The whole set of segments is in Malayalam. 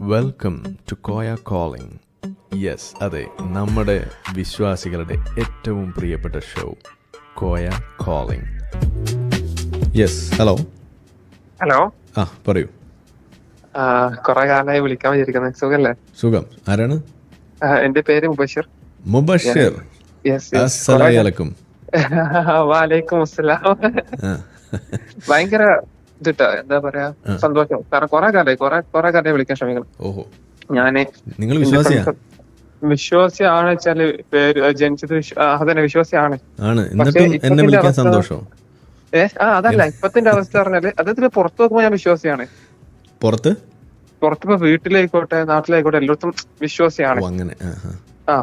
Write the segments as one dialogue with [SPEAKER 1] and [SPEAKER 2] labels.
[SPEAKER 1] Welcome to Koya calling. Yes, അതെ, നമ്മുടെ വിശ്വാസികളുടെ ഏറ്റവും പ്രിയപ്പെട്ട show Koya calling. Yes, hello.
[SPEAKER 2] Hello.
[SPEAKER 1] പറയൂ.
[SPEAKER 2] കൊറേ കാലമായി വിളിക്കാൻ വിചാരിക്കുന്നത്. സുഖല്ലേ?
[SPEAKER 1] സുഖം. ആരാണ്?
[SPEAKER 2] എന്റെ പേര് മുബഷിർ.
[SPEAKER 1] മുബഷിർ. അസ്സലാമു അലൈക്കും.
[SPEAKER 2] വാലൈക്കും അസ്സലാം. ഭയങ്കര ഇതിട്ടാ, എന്താ പറയാ, സന്തോഷം. കാരണം കൊറേ കാലമായി വിളിക്കാൻ ശ്രമിക്കണം.
[SPEAKER 1] ഓഹോ,
[SPEAKER 2] ഞാന്
[SPEAKER 1] നിങ്ങൾ
[SPEAKER 2] വിശ്വാസിയാണ് വെച്ചാല് പേര് ജനിച്ചത് അതന്നെ വിശ്വാസിയാണ്.
[SPEAKER 1] എന്നെ വിളിക്കാൻ സന്തോഷം.
[SPEAKER 2] അതല്ല, ഇപ്പത്തിന്റെ അവസ്ഥ പറഞ്ഞാല് അദ്ദേഹത്തിന് പുറത്തു നോക്കുമ്പോ ഞാൻ വിശ്വാസിയാണ്. പുറത്തിപ്പോ വീട്ടിലായിക്കോട്ടെ നാട്ടിലായിക്കോട്ടെ എല്ലായിടത്തും വിശ്വാസിയാണ്.
[SPEAKER 1] അങ്ങനെ.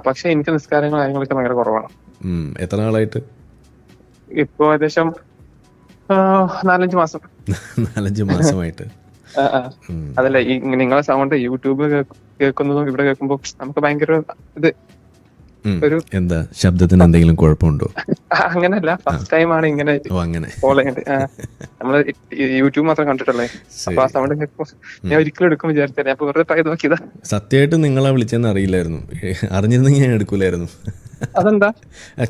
[SPEAKER 2] പക്ഷെ എനിക്ക് നിസ്കാരങ്ങൾ കാര്യങ്ങളൊക്കെ ഭയങ്കര കുറവാണ്.
[SPEAKER 1] എത്ര നാളായിട്ട്?
[SPEAKER 2] ഇപ്പൊ ഏകദേശം 4-5 മാസം.
[SPEAKER 1] 4-5 മാസമായിട്ട്.
[SPEAKER 2] അതല്ല, ഈ നിങ്ങളെ സൗണ്ട് യൂട്യൂബ് കേൾക്കുന്നതും ഇവിടെ കേൾക്കുമ്പോ നമുക്ക് ഭയങ്കര ഇത് ഒരു
[SPEAKER 1] എന്താ, ശബ്ദത്തിന് എന്തെങ്കിലും കുഴപ്പമുണ്ടോ?
[SPEAKER 2] അങ്ങനല്ല, ഫസ്റ്റ് ടൈം ആണ് ഇങ്ങനെ ഫോളോ ചെയ്യേണ്ടത്. നമ്മള് യൂട്യൂബ് മാത്രം കണ്ടിട്ടല്ലേ, അപ്പൊ ആ സൗണ്ട് കേൾക്കുമ്പോ ഞാൻ ഒരിക്കലും എടുക്കും വിചാരിച്ചില്ല. അപ്പൊ വെറുതെ ട്രൈ നോക്കിയതാ.
[SPEAKER 1] സത്യമായിട്ട് നിങ്ങളെ വിളിച്ചെന്ന് അറിയില്ലായിരുന്നു. അറിഞ്ഞിരുന്നെങ്കിൽ ഞാൻ എടുക്കൂലായിരുന്നു.
[SPEAKER 2] അതെന്താ?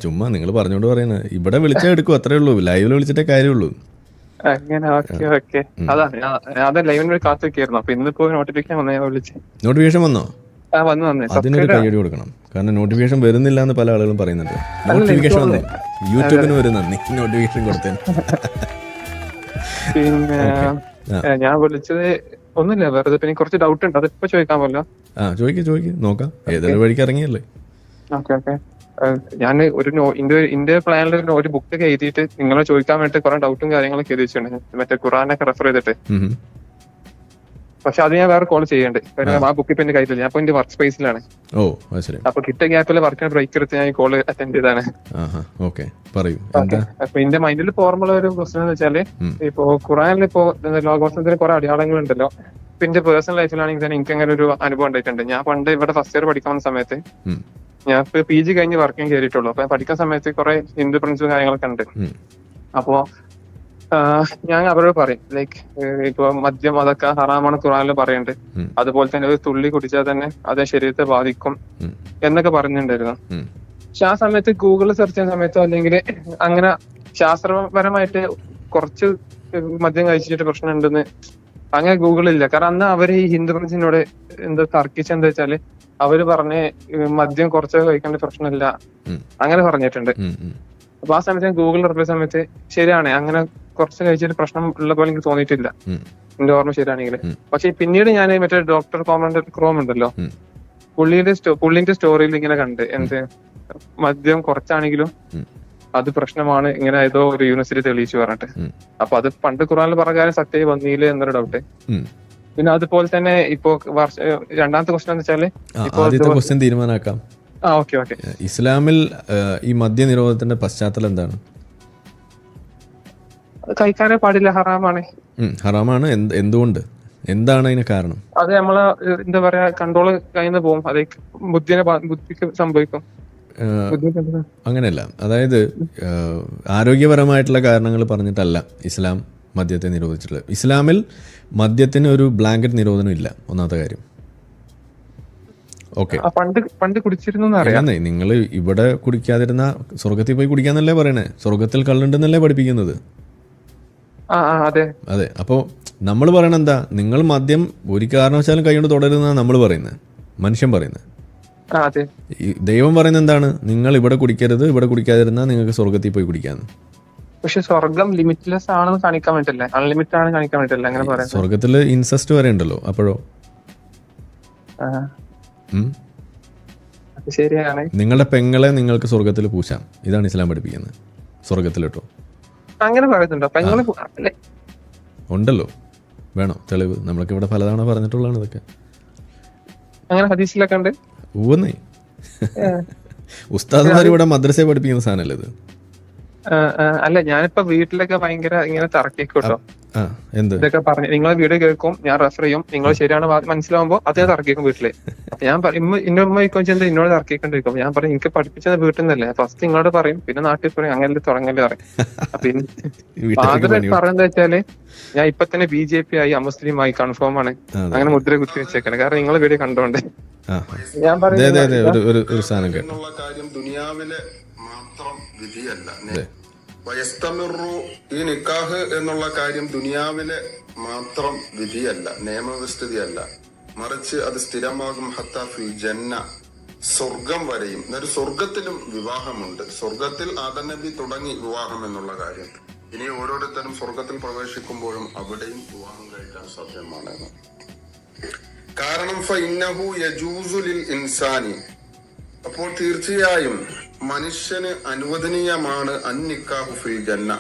[SPEAKER 1] ചുമ്മാ നിങ്ങൾ പറഞ്ഞോണ്ട് പറയുന്നത്. ഇവിടെ വിളിച്ചാൽ എടുക്കും, അത്രേ ഉള്ളൂ. ലൈവിൽ വിളിച്ചിട്ടേ കാര്യമുള്ളൂ.
[SPEAKER 2] അങ്ങനെ. ഓക്കെ. അതാ ലൈവിന് കാത്തു വെക്കായിരുന്നു. അപ്പൊ ഇന്നിപ്പോ നോട്ടിഫിക്കേഷൻ വന്നേ വിളിച്ചേ.
[SPEAKER 1] നോട്ടിഫിക്കേഷൻ വന്നോ?
[SPEAKER 2] വന്നു.
[SPEAKER 1] അതിനൊരു കൈയടി കൊടുക്കണം. കാരണം നോട്ടിഫിക്കേഷൻ വരുന്നില്ല എന്ന് പല ആളുകളും പറയുന്നുണ്ട്. നോട്ടിഫിക്കേഷൻ വന്നേ. യൂട്യൂബിന് ഒരു നന്ദി, നോട്ടിഫിക്കേഷൻ കൊടുത്തേ.
[SPEAKER 2] പിന്നെ ഞാൻ വിളിച്ചത് ഒന്നുമില്ല, വെറുതെ പിന്നെ കുറച്ച് ഡൗട്ട് ഉണ്ട്. അതിപ്പോ ചോദിക്കാൻ പോലെ.
[SPEAKER 1] ചോദിക്ക്, നോക്കാം. ഏതൊരു വഴിക്ക് ഇറങ്ങിയല്ലേ.
[SPEAKER 2] ഓക്കെ. ഞാൻ ഇന്ത്യ പ്ലാനിൽ ഒരു ബുക്കൊക്കെ എഴുതിയിട്ട് നിങ്ങളെ ചോദിക്കാൻ വേണ്ടി കുറെ ഡൗട്ടും കാര്യങ്ങളൊക്കെ എഴുതി വെച്ചിട്ടുണ്ട്, മറ്റേ ഖുറാനൊക്കെ റെഫർ ചെയ്തിട്ട്. പക്ഷെ അത് ഞാൻ വേറെ കോൾ ചെയ്യണ്ട്. ആ ബുക്ക് ഇപ്പൊ എന്റെ കയ്യിലില്ല. ഞാൻ ഇപ്പൊ എന്റെ വർക്ക് സ്പേസിലാണ്. അപ്പൊ കിട്ടിയ ഗ്യാപ്പിൽ വർക്കിന് ബ്രേക്ക് എടുത്ത് ഞാൻ ഈ കോള് അറ്റൻഡ് ചെയ്താണ്. അപ്പൊ എന്റെ മൈൻഡിൽ ഓർമ്മ ഒരു ക്വസ്റ്റൻ എന്ന് വെച്ചാല്, ഇപ്പൊ ഖുറാനിൽ ഇപ്പോ ലോകവസനത്തിന് കുറെ അടയാളങ്ങൾ ഉണ്ടല്ലോ. ഇപ്പൊ എന്റെ പേഴ്സണൽ ലൈഫിലാണെങ്കിൽ തന്നെ എനിക്ക് അങ്ങനെ ഒരു അനുഭവം ഉണ്ടായിട്ടുണ്ട്. ഞാൻ പണ്ട് ഇവിടെ ഫസ്റ്റ് ഇയർ പഠിക്കാൻ വന്ന സമയത്ത്, ഞാൻ ഇപ്പൊ PG കഴിഞ്ഞ് വർക്കിന് കയറിയിട്ടുള്ളൂ. അപ്പൊ പഠിക്കുന്ന സമയത്ത് കുറെ ഹിന്ദു പ്രിൻസും കാര്യങ്ങളൊക്കെ ഉണ്ട്. അപ്പോ ഞാൻ അവരോട് പറയും, ലൈക്ക് ഇപ്പൊ മദ്യം അതൊക്കെ ഹറാമാണ് ഖുറാനിൽ പറയുന്നുണ്ട്. അതുപോലെ തന്നെ ഒരു തുള്ളി കുടിച്ചാൽ തന്നെ അത് ശരീരത്തെ ബാധിക്കും എന്നൊക്കെ പറഞ്ഞിട്ടുണ്ടായിരുന്നു. പക്ഷെ ആ സമയത്ത് ഗൂഗിളിൽ സെർച്ച് ചെയ്യുന്ന സമയത്തോ അല്ലെങ്കിൽ അങ്ങനെ ശാസ്ത്രപരമായിട്ട് കുറച്ച് മദ്യം കഴിച്ചിട്ട് പ്രശ്നം ഉണ്ടെന്ന് അങ്ങനെ ഗൂഗിളില്ല. കാരണം അന്ന് അവര് ഈ ഹിന്ദു പ്രിൻസിനോട് എന്താ തർക്കിച്ചെന്താ വെച്ചാല്, അവര് പറഞ്ഞ് മദ്യം കുറച്ചൊക്കെ കഴിക്കേണ്ട പ്രശ്നമില്ല അങ്ങനെ പറഞ്ഞിട്ടുണ്ട്. അപ്പൊ ആ സമയത്ത് ഞാൻ ഗൂഗിളിൽ റിപ്ലൈ സമയത്ത് ശരിയാണ്, അങ്ങനെ കുറച്ച് കഴിച്ചിട്ട് പ്രശ്നം ഉള്ള പോലെ എനിക്ക് തോന്നിയിട്ടില്ല, എന്റെ ഓർമ്മ ശരിയാണെങ്കിൽ. പക്ഷെ പിന്നീട് ഞാൻ മറ്റേ ഡോക്ടർ ക്രോം ഉണ്ടല്ലോ, പുള്ളിന്റെ സ്റ്റോറിയിൽ ഇങ്ങനെ കണ്ട്, എന്ത് മദ്യം കുറച്ചാണെങ്കിലും അത് പ്രശ്നമാണ് ഇങ്ങനെ ഏതോ ഒരു യൂണിവേഴ്സിറ്റി തെളിയിച്ചു പറഞ്ഞിട്ട്. അപ്പൊ അത് പണ്ട് ഖുറാനിൽ പ്രകാരം സത്യമായി വന്നില്ലേ എന്നൊരു ഡൗട്ട്. പിന്നെ അതുപോലെ തന്നെ ഇപ്പോ രണ്ടാമത്തെ ക്വസ്റ്റൻ എന്ന് വെച്ചാല്,
[SPEAKER 1] ആദ്യത്തെ ക്വസ്റ്റ്യൻ തീരുമാനാക്കാം.
[SPEAKER 2] ഓക്കെ.
[SPEAKER 1] ഇസ്ലാമിൽ ഈ മദ്യ നിരോധനത്തിന്റെ പശ്ചാത്തലം എന്താണ്?
[SPEAKER 2] കഴിക്കാനേ പാടില്ല, ഹറാമാണ്.
[SPEAKER 1] ഹറാമാണ്. എന്തുകൊണ്ട്? എന്താണ് അതിന് കാരണം?
[SPEAKER 2] അത് നമ്മളെ എന്താ പറയാ, കൺട്രോൾ കഴിഞ്ഞ് പോകും, അത് ബുദ്ധിക്ക് സംഭവിക്കും.
[SPEAKER 1] അങ്ങനെയല്ല, അതായത് ആരോഗ്യപരമായിട്ടുള്ള കാരണങ്ങൾ പറഞ്ഞിട്ടല്ല ഇസ്ലാം മദ്യത്തെ നിരോധിച്ചിട്ടുള്ളത്. ഇസ്ലാമിൽ മദ്യത്തിന് ഒരു ബ്ലാങ്കറ്റ് നിരോധനം ഇല്ല, ഒന്നാമത്തെ കാര്യം. ഓക്കെ,
[SPEAKER 2] പണ്ട് കുടിച്ചിരുന്നു.
[SPEAKER 1] നിങ്ങൾ ഇവിടെ കുടിക്കാതിരുന്ന സ്വർഗത്തിൽ പോയി കുടിക്കാന്നല്ലേ പറയണേ? സ്വർഗത്തിൽ കള്ളുണ്ടെന്നല്ലേ പഠിപ്പിക്കുന്നത്? അതെ. അപ്പോ നമ്മൾ പറയണ എന്താ, നിങ്ങൾ മദ്യം ഒരു കാരണവശാലും കൈകൊണ്ട് തുടരുന്നതാണ് നമ്മൾ പറയുന്നത്, മനുഷ്യൻ പറയുന്നത്. ദൈവം പറയുന്നത് എന്താണ്? നിങ്ങൾ ഇവിടെ കുടിക്കരുത്, ഇവിടെ കുടിക്കാതിരുന്നാൽ നിങ്ങൾക്ക് സ്വർഗത്തിൽ പോയി കുടിക്കാന്ന്.
[SPEAKER 2] പക്ഷെ സ്വർഗം ലിമിറ്റ്ലെസ് ആണെന്ന് കാണിക്കാൻ പറ്റില്ല, അൺലിമിറ്റഡ് ആണ് കാണിക്കാൻ പറ്റില്ല. അങ്ങനെ പറയാം.
[SPEAKER 1] സ്വർഗത്തില് ഇൻസെസ്റ്റ് വരെ ഉണ്ടല്ലോ. അപ്പോഴോ?
[SPEAKER 2] ശരിയാണ്.
[SPEAKER 1] നിങ്ങളുടെ പെങ്ങളെ നിങ്ങൾക്ക് സ്വർഗത്തിൽ പൂശാം, ഇതാണ് ഇസ്ലാം പഠിപ്പിക്കുന്നത്. സ്വർഗത്തിലിട്ടോ
[SPEAKER 2] അങ്ങനെ പറയുന്നുണ്ടോ? പെങ്ങളെ
[SPEAKER 1] ഉണ്ടല്ലോ. വേണോ തെളിവ്? നമ്മൾക്ക് ഇവിടെ പലതവണ പറഞ്ഞിട്ടുള്ളതാണ് ഇതൊക്കെ.
[SPEAKER 2] അങ്ങനെ ഹദീസിലൊക്കെ ഉണ്ട്.
[SPEAKER 1] ഊന്നേ ഉസ്താദ്മാർ ഇവിടെ മദ്രസയെ പഠിപ്പിക്കുന്ന സാധനമല്ലേ ഇത്?
[SPEAKER 2] അല്ല, ഞാനിപ്പോ വീട്ടിലൊക്കെ ഭയങ്കര ഇങ്ങനെ തർക്കിക്കോട്ടോ.
[SPEAKER 1] എന്ത്
[SPEAKER 2] ഇതൊക്കെ പറഞ്ഞു നിങ്ങളെ വീഡിയോ കേൾക്കും, ഞാൻ റെഫർ ചെയ്യും, നിങ്ങൾ ശരിയാണ് മനസ്സിലാവുമ്പോൾ അത് ഞാൻ തർക്കിക്കും വീട്ടില്. അപ്പൊ ഞാൻ ഇന്ന ഉമ്മ ചോദിച്ചാൽ എന്നോട് തർക്കിക്കൊണ്ടിരിക്കും. ഞാൻ പറയും എനിക്ക് പഠിപ്പിച്ചത് വീട്ടിൽ നിന്നല്ലേ, ഫസ്റ്റ് നിങ്ങളോട് പറയും, പിന്നെ നാട്ടിൽ പറയും, അങ്ങനെ തുടങ്ങല്ലേ പറയും. അപ്പൊ ഫാദർ പറയുന്നത് വെച്ചാല് ഞാൻ ഇപ്പൊ തന്നെ BJP ആയി അമുസ്ലിം ആയി കൺഫേം ആണ്, അങ്ങനെ മുദ്ര കുത്തി വെച്ചേക്കാണ്, കാരണം നിങ്ങളെ വീഡിയോ കണ്ടോണ്ട്. ഞാൻ
[SPEAKER 3] എന്നുള്ള കാര്യം ദുനിയാവിലെ മാത്രം വിധിയല്ല. വയസ്തമിറു, ഈ നിക്കാഹ് എന്നുള്ള കാര്യം ദുനിയാവിലെ മാത്രം വിധിയല്ല, നിയമവ്യവസ്ഥിതിയല്ല, മറിച്ച് അത് സ്ഥിരമാകും ഹത്താ ഫിൽ ജന്ന, സ്വർഗം വരെയും. എന്നൊരു സ്വർഗത്തിലും വിവാഹമുണ്ട്. സ്വർഗത്തിൽ ആദം നബി തുടങ്ങി വിവാഹം എന്നുള്ള കാര്യം. ഇനി ഓരോരുത്തരും സ്വർഗത്തിൽ പ്രവേശിക്കുമ്പോഴും അവിടെയും വിവാഹം കഴിക്കാൻ സാധ്യമാണ്. കാരണം ഫഇന്നഹു യജൂസു ലിൽ ഇൻസാനി, അപ്പോൾ തീർച്ചയായും മനുഷ്യന് അനുവദനീയമാണ് അന്നിക്കാഹു ഫിൽ ജന്ന,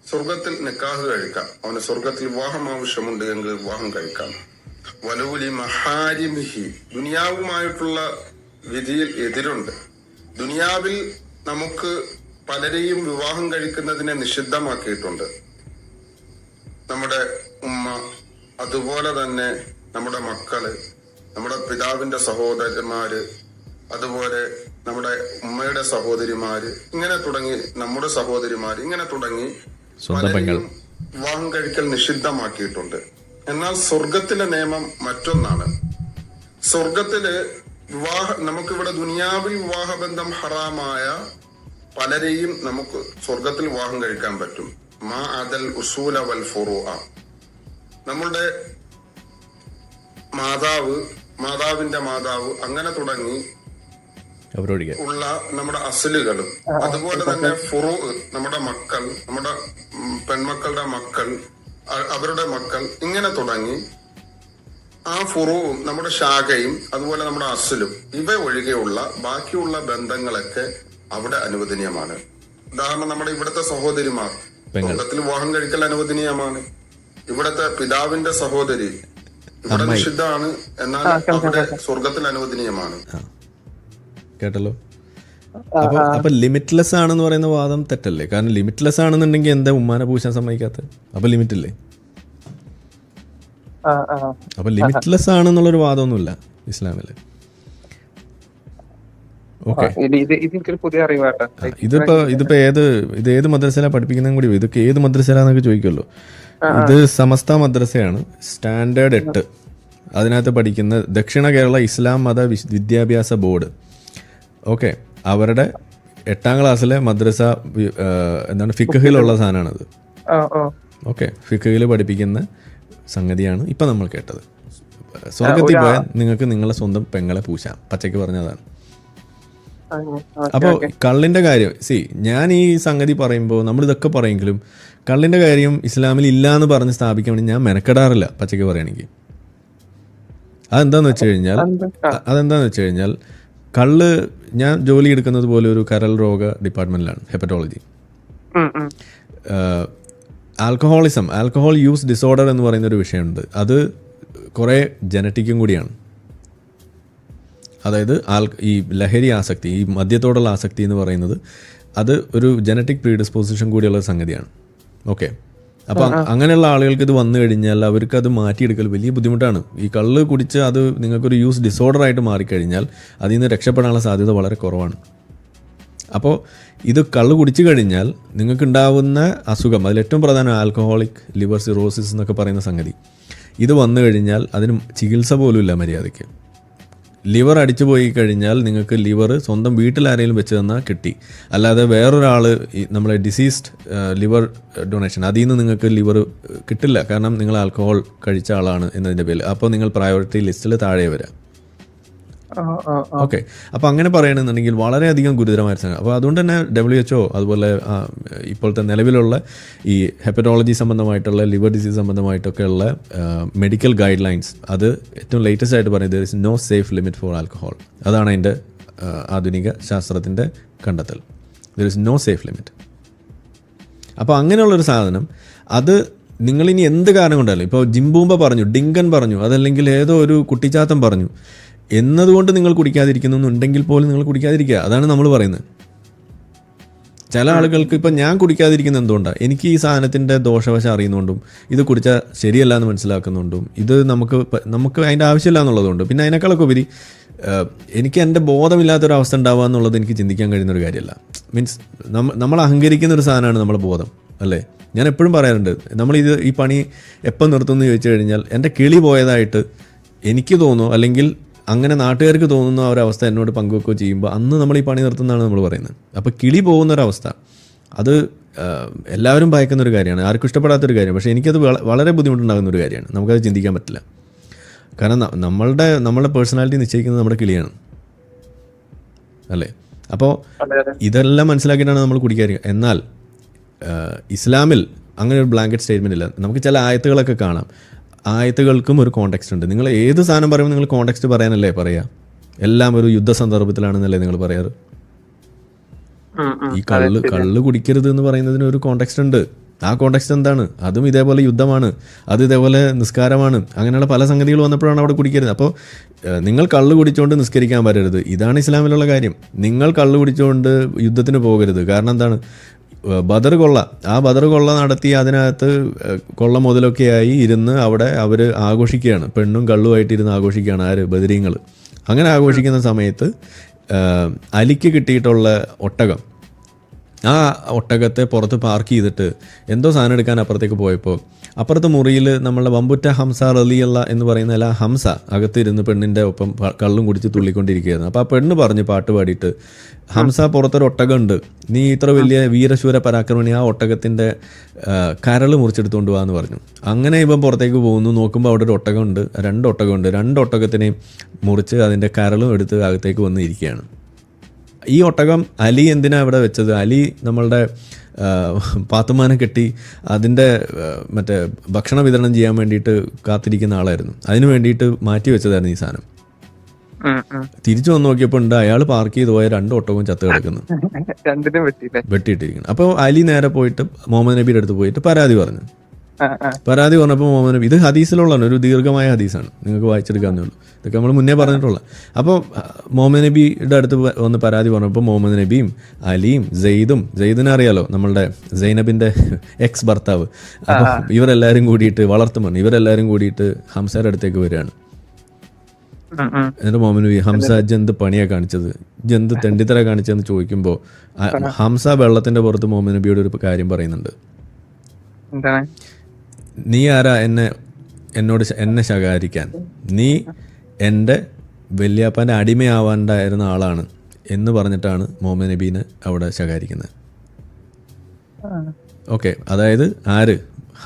[SPEAKER 3] സ്വർഗത്തിൽ നിക്കാഹ് കഴിക്കാം. അവന് സ്വർഗത്തിൽ വിവാഹം ആവശ്യമുണ്ട് എങ്കിൽ വിവാഹം കഴിക്കാം. വലൗലി മഹാരിമിഹി, ദുനിയാവുമായിട്ടുള്ള വിധിയിൽ എതിരുണ്ട്. ദുനിയാവിൽ നമുക്ക് പലരെയും വിവാഹം കഴിക്കുന്നതിനെ നിഷിദ്ധമാക്കിയിട്ടുണ്ട്. നമ്മുടെ ഉമ്മ, അതുപോലെ തന്നെ നമ്മുടെ മക്കള്, നമ്മുടെ പിതാവിന്റെ സഹോദരന്മാര്, അതുപോലെ നമ്മുടെ ഉമ്മയുടെ സഹോദരിമാര്, ഇങ്ങനെ തുടങ്ങി നമ്മുടെ സഹോദരിമാര്, ഇങ്ങനെ തുടങ്ങി പലരെയും വിവാഹം കഴിക്കൽ നിഷിദ്ധമാക്കിയിട്ടുണ്ട്. എന്നാൽ സ്വർഗത്തിലെ നിയമം മറ്റൊന്നാണ്. സ്വർഗത്തില് നമുക്കിവിടെ ദുനിയാവിൽ വിവാഹബന്ധം ഹറാമായ പലരെയും നമുക്ക് സ്വർഗത്തിൽ വിവാഹം കഴിക്കാൻ പറ്റും. മാ അദൽ ഉസൂല വൽ ഫുറൂഅ, നമ്മളുടെ മാതാവിന്റെ മാതാവ്, അങ്ങനെ തുടങ്ങി ഉള്ള നമ്മുടെ അസലുകളും, അതുപോലെ തന്നെ ഫുറൂ, നമ്മുടെ മക്കൾ, നമ്മുടെ പെൺമക്കളുടെ മക്കൾ, അവരുടെ മക്കൾ, ഇങ്ങനെ തുടങ്ങി ആ ഫുറൂവും നമ്മുടെ ശാഖയും അതുപോലെ നമ്മുടെ അസലും, ഇവ ഒഴികെയുള്ള ബാക്കിയുള്ള ബന്ധങ്ങളൊക്കെ അവിടെ അനുവദനീയമാണ്. ഉദാഹരണം, നമ്മുടെ ഇവിടുത്തെ സഹോദരിമാർ സ്വർഗത്തിൽ വിവാഹം കഴിക്കൽ അനുവദനീയമാണ്. ഇവിടുത്തെ പിതാവിന്റെ സഹോദരി ഇവിടെ നിഷിദ്ധമാണ്, എന്നാൽ അവിടെ സ്വർഗത്തിൽ അനുവദനീയമാണ്.
[SPEAKER 1] കേട്ടല്ലോ. അപ്പൊ ലിമിറ്റ്ലെസ് ആണെന്ന് പറയുന്ന വാദം തെറ്റല്ലേ? കാരണം ലിമിറ്റ്ലെസ് ആണെന്നുണ്ടെങ്കിൽ എന്താ ഉമ്മാനെ പൂശാൻ സമ്മതിക്കാത്തത്? അപ്പൊ ലിമിറ്റ് ഇല്ലേ? അപ്പൊ ലിമിറ്റ്ലെസ് ആണെന്നുള്ളൊരു വാദമൊന്നുമില്ല ഇസ്ലാമില്. ഓക്കെ, ഇതിപ്പോ ഏത് മദ്രസയിലാണ് പഠിപ്പിക്കുന്നതും കൂടി, ഇതൊക്കെ ഏത് മദ്രസയിലാന്നൊക്കെ ചോദിക്കുമല്ലോ. ഇത് സമസ്ത മദ്രസയാണ്, സ്റ്റാൻഡേർഡ് 8. അതിനകത്ത് പഠിക്കുന്ന ദക്ഷിണ കേരള ഇസ്ലാം മത വിദ്യാഭ്യാസ ബോർഡ്. ഓക്കെ, അവരുടെ 8ാം ക്ലാസ്സിലെ മദ്രസ എന്താണ് ഫിഖഹിലുള്ള സാധനമാണത്. ഓക്കെ, ഫിഖഹിൽ പഠിപ്പിക്കുന്ന സംഗതിയാണ് ഇപ്പൊ നമ്മൾ കേട്ടത്. സ്വർഗത്തിൽ പോയാൽ നിങ്ങൾക്ക് നിങ്ങളെ സ്വന്തം പെങ്ങളെ പൂശാം, പച്ചയ്ക്ക് പറഞ്ഞതാണ്. അപ്പോൾ കള്ളിന്റെ കാര്യം, ഞാൻ ഈ സംഗതി പറയുമ്പോൾ നമ്മളിതൊക്കെ പറയെങ്കിലും കള്ളിന്റെ കാര്യം ഇസ്ലാമിൽ ഇല്ല എന്ന് പറഞ്ഞ് സ്ഥാപിക്കാൻ വേണ്ടി ഞാൻ മെനക്കെടാറില്ല, പച്ചയ്ക്ക് പറയുകയാണെങ്കിൽ. അതെന്താന്ന് വെച്ച് കഴിഞ്ഞാൽ കള്ള്, ഞാൻ ജോലി എടുക്കുന്നത് പോലെ ഒരു കരൾ രോഗ ഡിപ്പാർട്ട്മെന്റിലാണ്, ഹെപ്പറ്റോളജി. ആൽക്കഹോൾ യൂസ് ഡിസോർഡർ എന്ന് പറയുന്ന ഒരു വിഷയമുണ്ട്. അത് കുറേ ജനറ്റിക്കും കൂടിയാണ്. അതായത് ഈ ലഹരി ആസക്തി, ഈ മദ്യത്തോടുള്ള ആസക്തി എന്ന് പറയുന്നത് അത് ഒരു ജനറ്റിക് പ്രീഡിസ്പോസിഷൻ കൂടിയുള്ള സംഗതിയാണ്. ഓക്കെ, അപ്പം അങ്ങനെയുള്ള ആളുകൾക്ക് ഇത് വന്നു കഴിഞ്ഞാൽ അവർക്കത് മാറ്റിയെടുക്കൽ വലിയ ബുദ്ധിമുട്ടാണ്. ഈ കള്ള് കുടിച്ച് അത് നിങ്ങൾക്കൊരു യൂസ് ഡിസോർഡർ ആയിട്ട് മാറിക്കഴിഞ്ഞാൽ അതിൽ നിന്ന് രക്ഷപ്പെടാനുള്ള സാധ്യത വളരെ കുറവാണ്. അപ്പോൾ ഇത് കള്ള് കുടിച്ചു കഴിഞ്ഞാൽ നിങ്ങൾക്കുണ്ടാവുന്ന അസുഖം, അതിലേറ്റവും പ്രധാനം ആൽക്കഹോളിക് ലിവർ സിറോസിസ് എന്നൊക്കെ പറയുന്ന സംഗതി, ഇത് വന്നു കഴിഞ്ഞാൽ അതിന് ചികിത്സ പോലും ഇല്ല മര്യാദയ്ക്ക്. ലിവർ അടിച്ചു പോയി കഴിഞ്ഞാൽ നിങ്ങൾക്ക് ലിവർ സ്വന്തം വീട്ടിലാരെങ്കിലും വെച്ച് തന്നാൽ കിട്ടി, അല്ലാതെ വേറൊരാൾ നമ്മളെ ഡിസീസ്ഡ് ലിവർ ഡൊണേഷൻ അതിൽ നിന്ന് നിങ്ങൾക്ക് ലിവർ കിട്ടില്ല. കാരണം നിങ്ങൾ ആൽക്കഹോൾ കഴിച്ച ആളാണ് എന്നതിൻ്റെ പേരിൽ. അപ്പോൾ നിങ്ങൾ പ്രയോറിറ്റി ലിസ്റ്റിൽ താഴെ വരാം. ഓക്കെ, അപ്പോൾ അങ്ങനെ പറയുകയാണെന്നുണ്ടെങ്കിൽ വളരെയധികം ഗുരുതരമായ സംഗതി. അപ്പോൾ അതുകൊണ്ട് തന്നെ WHO അതുപോലെ ഇപ്പോഴത്തെ നിലവിലുള്ള ഈ ഹെപ്പറ്റോളജി സംബന്ധമായിട്ടുള്ള ലിവർ ഡിസീസ് സംബന്ധമായിട്ടൊക്കെയുള്ള മെഡിക്കൽ ഗൈഡ് ലൈൻസ്, അത് ഏറ്റവും ലേറ്റസ്റ്റ് ആയിട്ട് പറയുന്നത് there is no safe limit for alcohol. അതാണ് അതിൻ്റെ ആധുനിക ശാസ്ത്രത്തിൻ്റെ കണ്ടെത്തൽ. There is no safe limit. അപ്പോൾ അങ്ങനെയുള്ളൊരു സാധനം, അത് നിങ്ങളിനി എന്ത് കാരണം കൊണ്ടല്ല, ഇപ്പോൾ ജിംബൂമ്പ പറഞ്ഞു, ഡിങ്കൻ പറഞ്ഞു, അതല്ലെങ്കിൽ ഏതോ ഒരു കുട്ടിച്ചാത്തൻ പറഞ്ഞു എന്നതുകൊണ്ട് നിങ്ങൾ കുടിക്കാതിരിക്കുന്നുണ്ടെങ്കിൽ പോലും നിങ്ങൾ കുടിക്കാതിരിക്കുക. അതാണ് നമ്മൾ പറയുന്നത്. ചില ആളുകൾക്ക് ഇപ്പം ഞാൻ കുടിക്കാതിരിക്കുന്ന എന്തുകൊണ്ടാണ്, എനിക്ക് ഈ സാധനത്തിൻ്റെ ദോഷവശം അറിയുന്നതുകൊണ്ടും ഇത് കുടിച്ചാൽ ശരിയല്ല എന്ന് മനസ്സിലാക്കുന്നുണ്ടും ഇത് നമുക്ക് അതിൻ്റെ ആവശ്യമില്ല എന്നുള്ളതുകൊണ്ട്, പിന്നെ അതിനേക്കാളൊക്കെ ഉപരി എനിക്ക് എൻ്റെ ബോധമില്ലാത്തൊരവസ്ഥ ഉണ്ടാവുക എന്നുള്ളത് എനിക്ക് ചിന്തിക്കാൻ കഴിയുന്നൊരു കാര്യമല്ല. മീൻസ് നമ്മൾ അഹങ്കരിക്കുന്ന ഒരു സാധനമാണ് നമ്മുടെ ബോധം, അല്ലേ? ഞാൻ എപ്പോഴും പറയാറുണ്ട്, ഈ പണി എപ്പം നിർത്തുമെന്ന് ചോദിച്ചു കഴിഞ്ഞാൽ എൻ്റെ കിളി പോയതായിട്ട് എനിക്ക് തോന്നുന്നു, അല്ലെങ്കിൽ അങ്ങനെ നാട്ടുകാർക്ക് തോന്നുന്ന ആ ഒരവസ്ഥ എന്നോട് പങ്കുവെക്കുകയോ ചെയ്യുമ്പോൾ അന്ന് നമ്മൾ ഈ പണി നിർത്തുന്നതാണ് നമ്മൾ പറയുന്നത്. അപ്പോൾ കിളി പോകുന്നൊരവസ്ഥ അത് എല്ലാവരും ഭയക്കുന്നൊരു കാര്യമാണ്, ആർക്കും ഇഷ്ടപ്പെടാത്തൊരു കാര്യമാണ്. പക്ഷേ എനിക്കത് വളരെ ബുദ്ധിമുട്ടുണ്ടാകുന്ന ഒരു കാര്യമാണ്. നമുക്കത് ചിന്തിക്കാൻ പറ്റില്ല. കാരണം നമ്മളുടെ പേഴ്സണാലിറ്റി നിശ്ചയിക്കുന്നത് നമ്മുടെ കിളിയാണ്, അല്ലേ? അപ്പോൾ ഇതെല്ലാം മനസ്സിലാക്കിയിട്ടാണ് നമ്മൾ കുടിക്കാറ്. എന്നാൽ ഇസ്ലാമിൽ അങ്ങനെ ഒരു ബ്ലാങ്കറ്റ് സ്റ്റേറ്റ്മെൻ്റ് ഇല്ല. നമുക്ക് ചില ആയത്തുകളൊക്കെ കാണാം, ആയത്തുകൾക്കും ഒരു കോണ്ടെക്സ്റ്റ് ഉണ്ട്. നിങ്ങൾ ഏത് സാധനം പറയുമ്പോൾ നിങ്ങൾ കോണ്ടെക്സ്റ്റ് പറയാനല്ലേ പറയുക? എല്ലാം ഒരു യുദ്ധ സന്ദർഭത്തിലാണെന്നല്ലേ നിങ്ങൾ പറയാറ്? ഈ കള്ള് കുടിക്കരുത് എന്ന് പറയുന്നതിന് ഒരു കോണ്ടെക്സ്റ്റ് ഉണ്ട്. ആ കോണ്ടെക്സ്റ്റ് എന്താണ്? അതും ഇതേപോലെ യുദ്ധമാണ്, അത് ഇതേപോലെ നിസ്കാരമാണ്, അങ്ങനെയുള്ള പല സംഗതികൾ വന്നപ്പോഴാണ് അവിടെ കുടിക്കരുത്. അപ്പോൾ നിങ്ങൾ കള്ള് കുടിച്ചുകൊണ്ട് നിസ്കരിക്കാൻ വരരുത്, ഇതാണ് ഇസ്ലാമിലുള്ള കാര്യം. നിങ്ങൾ കള്ള് കുടിച്ചുകൊണ്ട് യുദ്ധത്തിന് പോകരുത്. കാരണം എന്താണ്? ബദർ കൊള്ള, ആ ബദർ കൊള്ള നടത്തി അതിനകത്ത് കൊള്ള മുതലൊക്കെയായി ഇരുന്ന് അവിടെ അവർ ആഘോഷിക്കുകയാണ്, പെണ്ണും കള്ളുമായിട്ട് ഇരുന്ന് ആഘോഷിക്കുകയാണ്. ആര്? ബദരീങ്ങൾ. അങ്ങനെ ആഘോഷിക്കുന്ന സമയത്ത് അലിക്ക് കിട്ടിയിട്ടുള്ള ഒട്ടകം, ആ ഒട്ടകത്തെ പുറത്ത് പാർക്ക് ചെയ്തിട്ട് എന്തോ സാധനം എടുക്കാൻ അപ്പുറത്തേക്ക് പോയപ്പോൾ അപ്പുറത്തെ മുറിയിൽ നമ്മളുടെ വമ്പുറ്റ ഹംസ റളിയല്ല എന്ന് പറയുന്ന ഹംസ അകത്തിരുന്ന് പെണ്ണിൻ്റെ ഒപ്പം കള്ളും കുടിച്ച് തുള്ളിക്കൊണ്ടിരിക്കുകയായിരുന്നു. അപ്പോൾ ആ പെണ്ണ് പറഞ്ഞ് പാട്ട് പാടിയിട്ട്, ഹംസ പുറത്തൊരു ഒട്ടകമുണ്ട്, നീ ഇത്ര വലിയ വീരശൂര പരാക്രമണി, ആ ഒട്ടകത്തിൻ്റെ കരൾ മുറിച്ചെടുത്തുകൊണ്ട് പോകാമെന്ന് പറഞ്ഞു. അങ്ങനെ ഇപ്പം പുറത്തേക്ക് പോകുന്നു, നോക്കുമ്പോൾ അവിടെ ഒരു ഒട്ടകമുണ്ട്, രണ്ട് ഒട്ടകത്തിനെയും മുറിച്ച് അതിൻ്റെ കരളും എടുത്ത് അകത്തേക്ക് വന്ന് ഇരിക്കുകയാണ്. ഈ ഒട്ടകം അലി എന്തിനാണ് ഇവിടെ വെച്ചത്? അലി നമ്മളുടെ പാത്തുമാനെ കെട്ടി അതിൻ്റെ മറ്റേ ഭക്ഷണ വിതരണം ചെയ്യാൻ വേണ്ടിയിട്ട് കാത്തിരിക്കുന്ന ആളായിരുന്നു. അതിന് വേണ്ടിയിട്ട് മാറ്റി വെച്ചതായിരുന്നു ഈ സാധനം. തിരിച്ചു വന്ന് നോക്കിയപ്പോൾ ഉണ്ട് അയാൾ പാർക്ക് ചെയ്ത് പോയ 2 ഒട്ടകവും ചത്ത് കിടക്കുന്നു, വെട്ടിയിട്ടിരിക്കുന്നു. അപ്പോൾ അലി നേരെ പോയിട്ട് മുഹമ്മദ് നബിയുടെ അടുത്ത് പോയിട്ട് പരാതി പറഞ്ഞപ്പോൾ മുഹമ്മദ് നബി, ഇത് ഹദീസിലുള്ളതാണ്, ഒരു ദീർഘമായ ഹദീസാണ്, നിങ്ങൾക്ക് വായിച്ചെടുക്കാവുന്നേ ഉള്ളൂ, ഇതൊക്കെ നമ്മൾ മുന്നേ പറഞ്ഞിട്ടുള്ള. അപ്പോൾ മുഹമ്മദ് നബിയുടെ അടുത്ത് വന്ന് പരാതി പറഞ്ഞപ്പോൾ മുഹമ്മദ് നബിയും അലിയും സെയ്ദിനെ അറിയാലോ, നമ്മളുടെ സൈനബിൻ്റെ എക്സ് ഭർത്താവ്, അപ്പോൾ ഇവരെല്ലാവരും കൂടിയിട്ട് വളർത്തുമ്പോൾ ഇവരെല്ലാവരും കൂടിയിട്ട് ഹംസയുടെ അടുത്തേക്ക് വരികയാണ്. എന്നിട്ട് മുഹമ്മദ് നബി, ഹംസ ജന്ത് പണിയാണ് കാണിച്ചത്, ജന്ത് തെണ്ടിത്തര കാണിച്ചതെന്ന് ചോദിക്കുമ്പോൾ ഹംസ വെള്ളത്തിൻ്റെ പുറത്ത് മുഹമ്മദ് നബിയോട് ഒരു കാര്യം പറയുന്നുണ്ട്. നീ ആരാ എന്നെ ശകാരിക്കാൻ? നീ എൻ്റെ വല്യാപ്പാൻ്റെ അടിമയാവാണ്ടായിരുന്ന ആളാണ് എന്ന് പറഞ്ഞിട്ടാണ് മുഹമ്മദ് നബീനെ അവിടെ ശകാരിക്കുന്നത്. ഓക്കെ, അതായത് ആര്?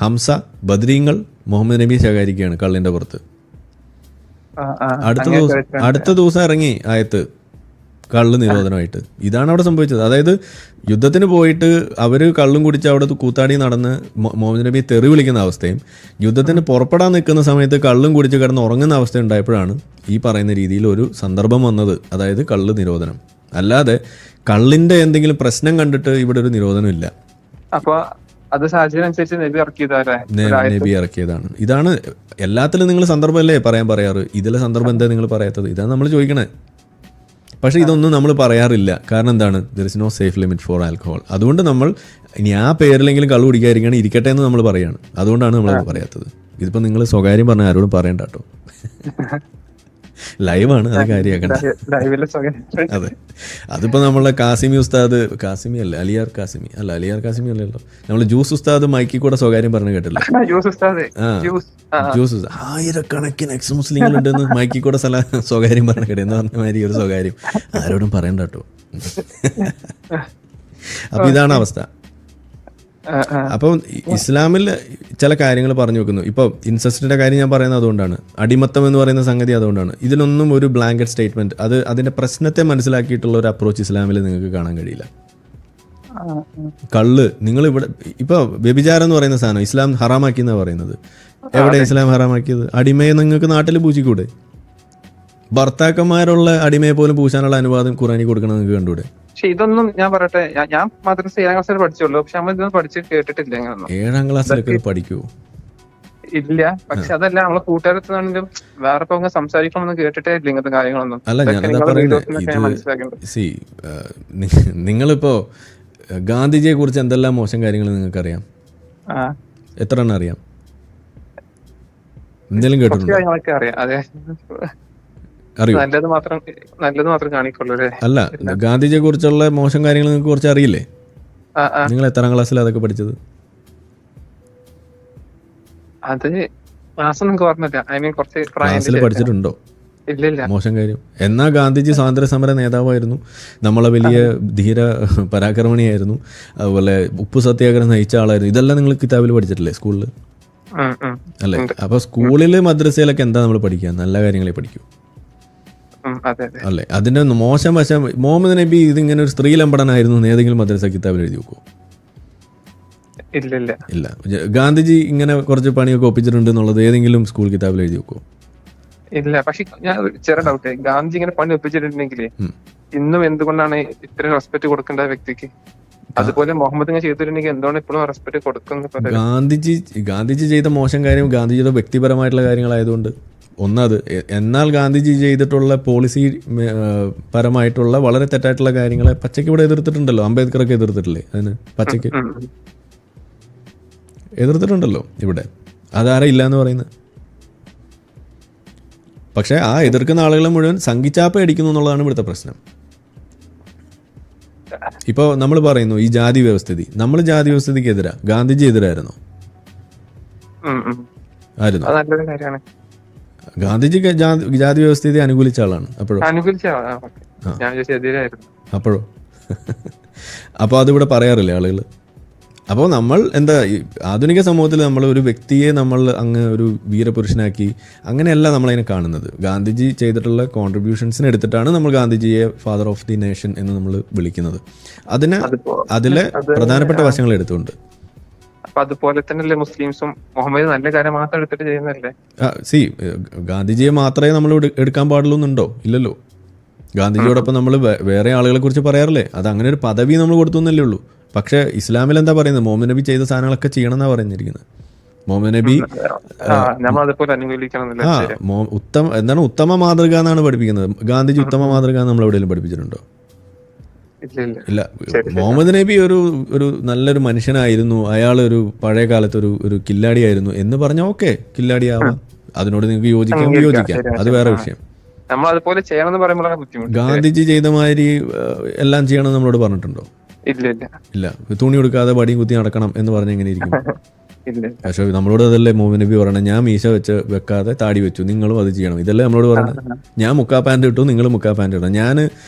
[SPEAKER 1] ഹംസ, ബദ്രീങ്ങൾ മുഹമ്മദ് നബി ശകാരിക്കുകയാണ് കള്ളിൻ്റെ പുറത്ത്. അടുത്ത ദിവസം ഇറങ്ങി ആയത്ത് കള്ള് നിരോധനമായിട്ട്. ഇതാണ് അവിടെ സംഭവിച്ചത്. അതായത് യുദ്ധത്തിന് പോയിട്ട് അവർ കള്ളും കുടിച്ച് അവിടെ കൂത്താടി നടന്ന് മുഹമ്മദ് നബി തെറി വിളിക്കുന്ന അവസ്ഥയും യുദ്ധത്തിന് പുറപ്പെടാൻ നിൽക്കുന്ന സമയത്ത് കള്ളും കുടിച്ച് കിടന്ന് ഉറങ്ങുന്ന അവസ്ഥ ഉണ്ടായപ്പോഴാണ് ഈ പറയുന്ന രീതിയിൽ ഒരു സന്ദർഭം വന്നത്, അതായത് കള്ള് നിരോധനം. അല്ലാതെ കള്ളിൻ്റെ എന്തെങ്കിലും പ്രശ്നം കണ്ടിട്ട് ഇവിടെ ഒരു നിരോധനം ഇല്ല.
[SPEAKER 2] അപ്പോൾ അത് സാഹചര്യം അനുസരിച്ച് നബി
[SPEAKER 1] ഇറക്കിയതാണ്. ഇതാണ് എല്ലാത്തിലും നിങ്ങൾ സന്ദർഭമല്ലേ പറയാറ്, ഇതിലെ സന്ദർഭം എന്താ നിങ്ങൾ പറയാത്തത്? ഇതാണ് നമ്മൾ ചോദിക്കണേ. പക്ഷേ ഇതൊന്നും നമ്മൾ പറയാറില്ല. കാരണം എന്താണ്? There is no safe limit for alcohol. അതുകൊണ്ട് നമ്മൾ ഇനി ആ പേരിലെങ്കിലും കള്ളു കുടിക്കാതിരിക്കുകയാണ്, ഇരിക്കട്ടെ എന്ന് നമ്മൾ പറയാണ്. അതുകൊണ്ടാണ് നമ്മൾ പറയാത്തത്. ഇതിപ്പോൾ നിങ്ങൾ സ്വകാര്യം പറഞ്ഞാൽ ആരോടും പറയണ്ട കേട്ടോ, ലൈവാണ്, അത് കാര്യമാക്കണ്ട. അതെ, അതിപ്പോൾ നമ്മളെ കാസിമി ഉസ്താദ്, കാസിമി അല്ല അലിയാർ കാസിമി അല്ലല്ലോ, നമ്മൾ ജ്യൂസ് ഉസ്താദ് മൈക്കിൽ കൂടെ സ്വകാര്യം പറഞ്ഞു കേട്ടില്ല? ജ്യൂസ് ആയിരക്കണക്കിന് എക്സ് മുസ്ലിങ്ങൾ ഉണ്ടെന്ന് മൈക്കിൽ കൂടെ സ്വകാര്യം പറഞ്ഞു കേട്ടെ എന്ന് പറഞ്ഞ മാതിരി ഒരു സ്വകാര്യം ആരോടും പറയണ്ട കേട്ടോ. അപ്പൊ ഇതാണ് അവസ്ഥ. അപ്പം ഇസ്ലാമിൽ ചില കാര്യങ്ങൾ പറഞ്ഞു വെക്കുന്നു. ഇപ്പോൾ ഇൻസെസ്റ്റിൻ്റെ കാര്യം ഞാൻ പറയുന്നത് അതുകൊണ്ടാണ്, അടിമത്തം എന്ന് പറയുന്ന സംഗതി അതുകൊണ്ടാണ്. ഇതിലൊന്നും ഒരു ബ്ലാങ്കറ്റ് സ്റ്റേറ്റ്മെന്റ്, അതിന്റെ പ്രശ്നത്തെ മനസ്സിലാക്കിയിട്ടുള്ള ഒരു അപ്രോച്ച് ഇസ്ലാമിൽ നിങ്ങൾക്ക് കാണാൻ കഴിയില്ല. കള്ള് നിങ്ങൾ ഇവിടെ ഇപ്പോൾ വ്യഭിചാരം എന്ന് പറയുന്ന സാധനം ഇസ്ലാം ഹറാമാക്കി എന്നാണ് പറയുന്നത്. എവിടെ ഇസ്ലാം ഹറാമാക്കിയത്? അടിമയെ നിങ്ങൾക്ക് നാട്ടിൽ പൂച്ചിക്കൂടെ? ഭർത്താക്കന്മാരുള്ള അടിമയെ പോലും പൂശാനുള്ള അനുവാദം ഖുറാനിൽ കൊടുക്കണം നിങ്ങൾക്ക് കണ്ടൂടെ?
[SPEAKER 2] പക്ഷെ ഇതൊന്നും ഞാൻ പറയട്ടെ, ഞാൻ മദ്രസ 7ാം ക്ലാസ്സിൽ പഠിച്ചുള്ളൂ. പക്ഷെ നമ്മൾ ഇതൊന്നും പഠിച്ച് കേട്ടിട്ടില്ല.
[SPEAKER 1] 7ാം ക്ലാസ്സിലൊക്കെ പഠിക്കുവോ?
[SPEAKER 2] ഇല്ല. പക്ഷെ അതല്ല, നമ്മളെ കൂട്ടുകാരത്താണെങ്കിലും വേറെ ഇപ്പൊ സംസാരിക്കണമെന്ന് കേട്ടിട്ടേ ഇല്ല ഇങ്ങനത്തെ കാര്യങ്ങളൊന്നും.
[SPEAKER 1] അല്ല, ഞാനതാ പറയുന്നത്. നിങ്ങളിപ്പോ ഗാന്ധിജിയെ കുറിച്ച് എന്തെല്ലാം മോശം കാര്യങ്ങൾ നിങ്ങൾക്കറിയാം? എത്ര എണ്ണം അറിയാം? എന്തെങ്കിലും കേട്ടിട്ടുണ്ടോ? അറിയോ?
[SPEAKER 2] നല്ലത് മാത്രം കാണിക്കുള്ളൂ.
[SPEAKER 1] അല്ല, ഗാന്ധിജിയെ കുറിച്ചുള്ള മോശം കാര്യങ്ങൾ നിങ്ങൾക്ക് കുറച്ച് അറിയില്ലേ? നിങ്ങൾ എത്രാം ക്ലാസ്സിൽ അതൊക്കെ പഠിച്ചത്?
[SPEAKER 2] അത് ക്ലാസ് നിങ്ങൾക്ക് ഓർമ്മയില്ല. ഐ മീൻ കുറച്ച്
[SPEAKER 1] ക്ലാസ്സിൽ പഠിച്ചിട്ടുണ്ടോ
[SPEAKER 2] ഇല്ല.
[SPEAKER 1] മോശം കാര്യം? എന്നാ ഗാന്ധിജി സ്വാതന്ത്ര്യ സമര നേതാവായിരുന്നു, നമ്മളെ വലിയ ധീര പരാക്രമണിയായിരുന്നു, അതുപോലെ ഉപ്പു സത്യാഗ്രഹം നയിച്ച ആളായിരുന്നു. ഇതെല്ലാം നിങ്ങൾ കിതാബിൽ പഠിച്ചിട്ടില്ലേ സ്കൂളിൽ? അല്ലേ? അപ്പൊ സ്കൂളിൽ മദ്രസയിലൊക്കെ എന്താ നമ്മൾ പഠിക്കുക? നല്ല കാര്യങ്ങളെ പഠിക്കൂ അല്ലേ? അതിന്റെ മോശം വശം, മുഹമ്മദ് നബി ഇതിങ്ങനെ ഒരു സ്ത്രീ ലംബടനായിരുന്നു ഏതെങ്കിലും മദ്രസ കിതാബിൽ എഴുതി വെക്കുമോ? ഇല്ല. ഗാന്ധിജി ഇങ്ങനെ കുറച്ച് പണിയൊക്കെ ഒപ്പിച്ചിട്ടുണ്ട് എന്നുള്ളത് ഏതെങ്കിലും സ്കൂൾ കിതാബിൽ എഴുതി വെക്കുമോ?
[SPEAKER 2] ഇല്ല. പക്ഷെ ഞാൻ ചെറിയ ഡൗട്ട്, ഗാന്ധി ഇങ്ങനെ പണി ഒപ്പിച്ചിട്ടുണ്ടെങ്കിൽ ഇന്നും എന്തുകൊണ്ടാണ് ഇത്ര റെസ്പെക്ട് കൊടുക്കേണ്ട വ്യക്തിക്ക്? അതുപോലെ മുഹമ്മദ് ഇങ്ങനെ ചെയ്തിട്ടുണ്ടെങ്കിൽ എന്തുകൊണ്ട് ഇപ്പോഴും റെസ്പെക്ട് കൊടുക്കുന്നത്?
[SPEAKER 1] ഗാന്ധിജി ചെയ്ത മോശം കാര്യം ഗാന്ധിജിയുടെ വ്യക്തിപരമായിട്ടുള്ള കാര്യങ്ങളായതുകൊണ്ട് ഒന്നത്. എന്നാൽ ഗാന്ധിജി ചെയ്തിട്ടുള്ള പോളിസി പരമായിട്ടുള്ള വളരെ തെറ്റായിട്ടുള്ള കാര്യങ്ങളെ പച്ചയ്ക്ക് ഇവിടെ എതിർത്തിട്ടുണ്ടല്ലോ. അംബേദ്കറൊക്കെ എതിർത്തിട്ടില്ലേ അതിന്? പച്ചയ്ക്ക് എതിർത്തിട്ടുണ്ടല്ലോ ഇവിടെ. അതാരാ ഇല്ല എന്ന് പറയുന്നത്? പക്ഷെ ആ എതിർക്കുന്ന ആളുകളെ മുഴുവൻ സംഘിച്ചാപ്പ അടിക്കുന്നു എന്നുള്ളതാണ് ഇവിടുത്തെ പ്രശ്നം. ഇപ്പോൾ നമ്മൾ പറയുന്നു ഈ ജാതി വ്യവസ്ഥിതി, നമ്മൾ ജാതി വ്യവസ്ഥിതിക്ക് എതിരാ. ഗാന്ധിജി എതിരായിരുന്നോ? ആയിരുന്നു. ഗാന്ധിജി ജാതി വ്യവസ്ഥിതി അനുകൂലിച്ച ആളാണ്. അപ്പോഴോ അപ്പോൾ അതിവിടെ പറയാറില്ലേ ആളുകൾ? അപ്പോൾ നമ്മൾ എന്താ, ആധുനിക സമൂഹത്തിൽ നമ്മൾ ഒരു വ്യക്തിയെ നമ്മൾ അങ്ങ് ഒരു വീരപുരുഷനാക്കി അങ്ങനെയല്ല നമ്മളതിനെ കാണുന്നത്. ഗാന്ധിജി ചെയ്തിട്ടുള്ള കോൺട്രിബ്യൂഷൻസിന് എടുത്തിട്ടാണ് നമ്മൾ ഗാന്ധിജിയെ ഫാദർ ഓഫ് ദി നേഷൻ എന്ന് നമ്മൾ വിളിക്കുന്നത്. അതിലെ പ്രധാനപ്പെട്ട വശങ്ങൾ എടുത്തുകൊണ്ട്.
[SPEAKER 2] അതുപോലെ തന്നെ മുസ്ലിംസും മുഹമ്മദ് നല്ല കാര്യം മാത്രം എടുത്തിട്ട് ചെയ്യുന്നല്ലേ?
[SPEAKER 1] ഗാന്ധിജിയെ മാത്രമേ നമ്മൾ എടുക്കാൻ പാടുള്ളൂ എന്നുണ്ടോ? ഇല്ലല്ലോ. ഗാന്ധിജിയോടൊപ്പം നമ്മൾ വേറെ ആളുകളെ കുറിച്ച് പറയാറില്ലേ? അത് അങ്ങനെ ഒരു പദവി നമ്മൾ കൊടുത്തു എന്നല്ലേ ഉള്ളൂ. പക്ഷെ ഇസ്ലാമിൽ എന്താ പറയുന്നത്? മുഹമ്മദ് നബി ചെയ്ത സാധനങ്ങളൊക്കെ ചെയ്യണം എന്നാ പറഞ്ഞിരിക്കുന്നത്. മുഹമ്മദ് നബി ഉത്തമ മാതൃക എന്നാണ് പഠിപ്പിക്കുന്നത്. ഗാന്ധിജി ഉത്തമ മാതൃക നമ്മൾ എവിടെയെങ്കിലും പഠിപ്പിച്ചിട്ടുണ്ടോ? ഇല്ല. മുഹമ്മദ് നബി ഒരു നല്ലൊരു മനുഷ്യനായിരുന്നു, അയാൾ ഒരു പഴയ കാലത്ത് ഒരു കില്ലാടിയായിരുന്നു എന്ന് പറഞ്ഞാൽ ഓക്കെ, കില്ലാടിയാവാം. അതിനോട് നിങ്ങൾക്ക് യോജിക്കാം, അത് വേറെ വിഷയം. ഗാന്ധിജി ചെയ്ത മാതിരി എല്ലാം ചെയ്യണം നമ്മളോട് പറഞ്ഞിട്ടുണ്ടോ? ഇല്ല. തുണി കൊടുക്കാതെ വടിയും കുത്തി നടക്കണം എന്ന് പറഞ്ഞ എങ്ങനെ ഇരിക്കും? പക്ഷെ നമ്മളോട് അതല്ലേ മുഹമ്മദ് നബി പറയണത്, ഞാൻ മീശ വെക്കാതെ താടി വെച്ചു, നിങ്ങളും അത് ചെയ്യണം. ഇതല്ലേ നമ്മളോട് പറയണത്. ഞാൻ മുക്കാ പാൻറ് ഇട്ടു, നിങ്ങൾ മുക്കാ പാൻറ് ഇടണം. ഞാൻ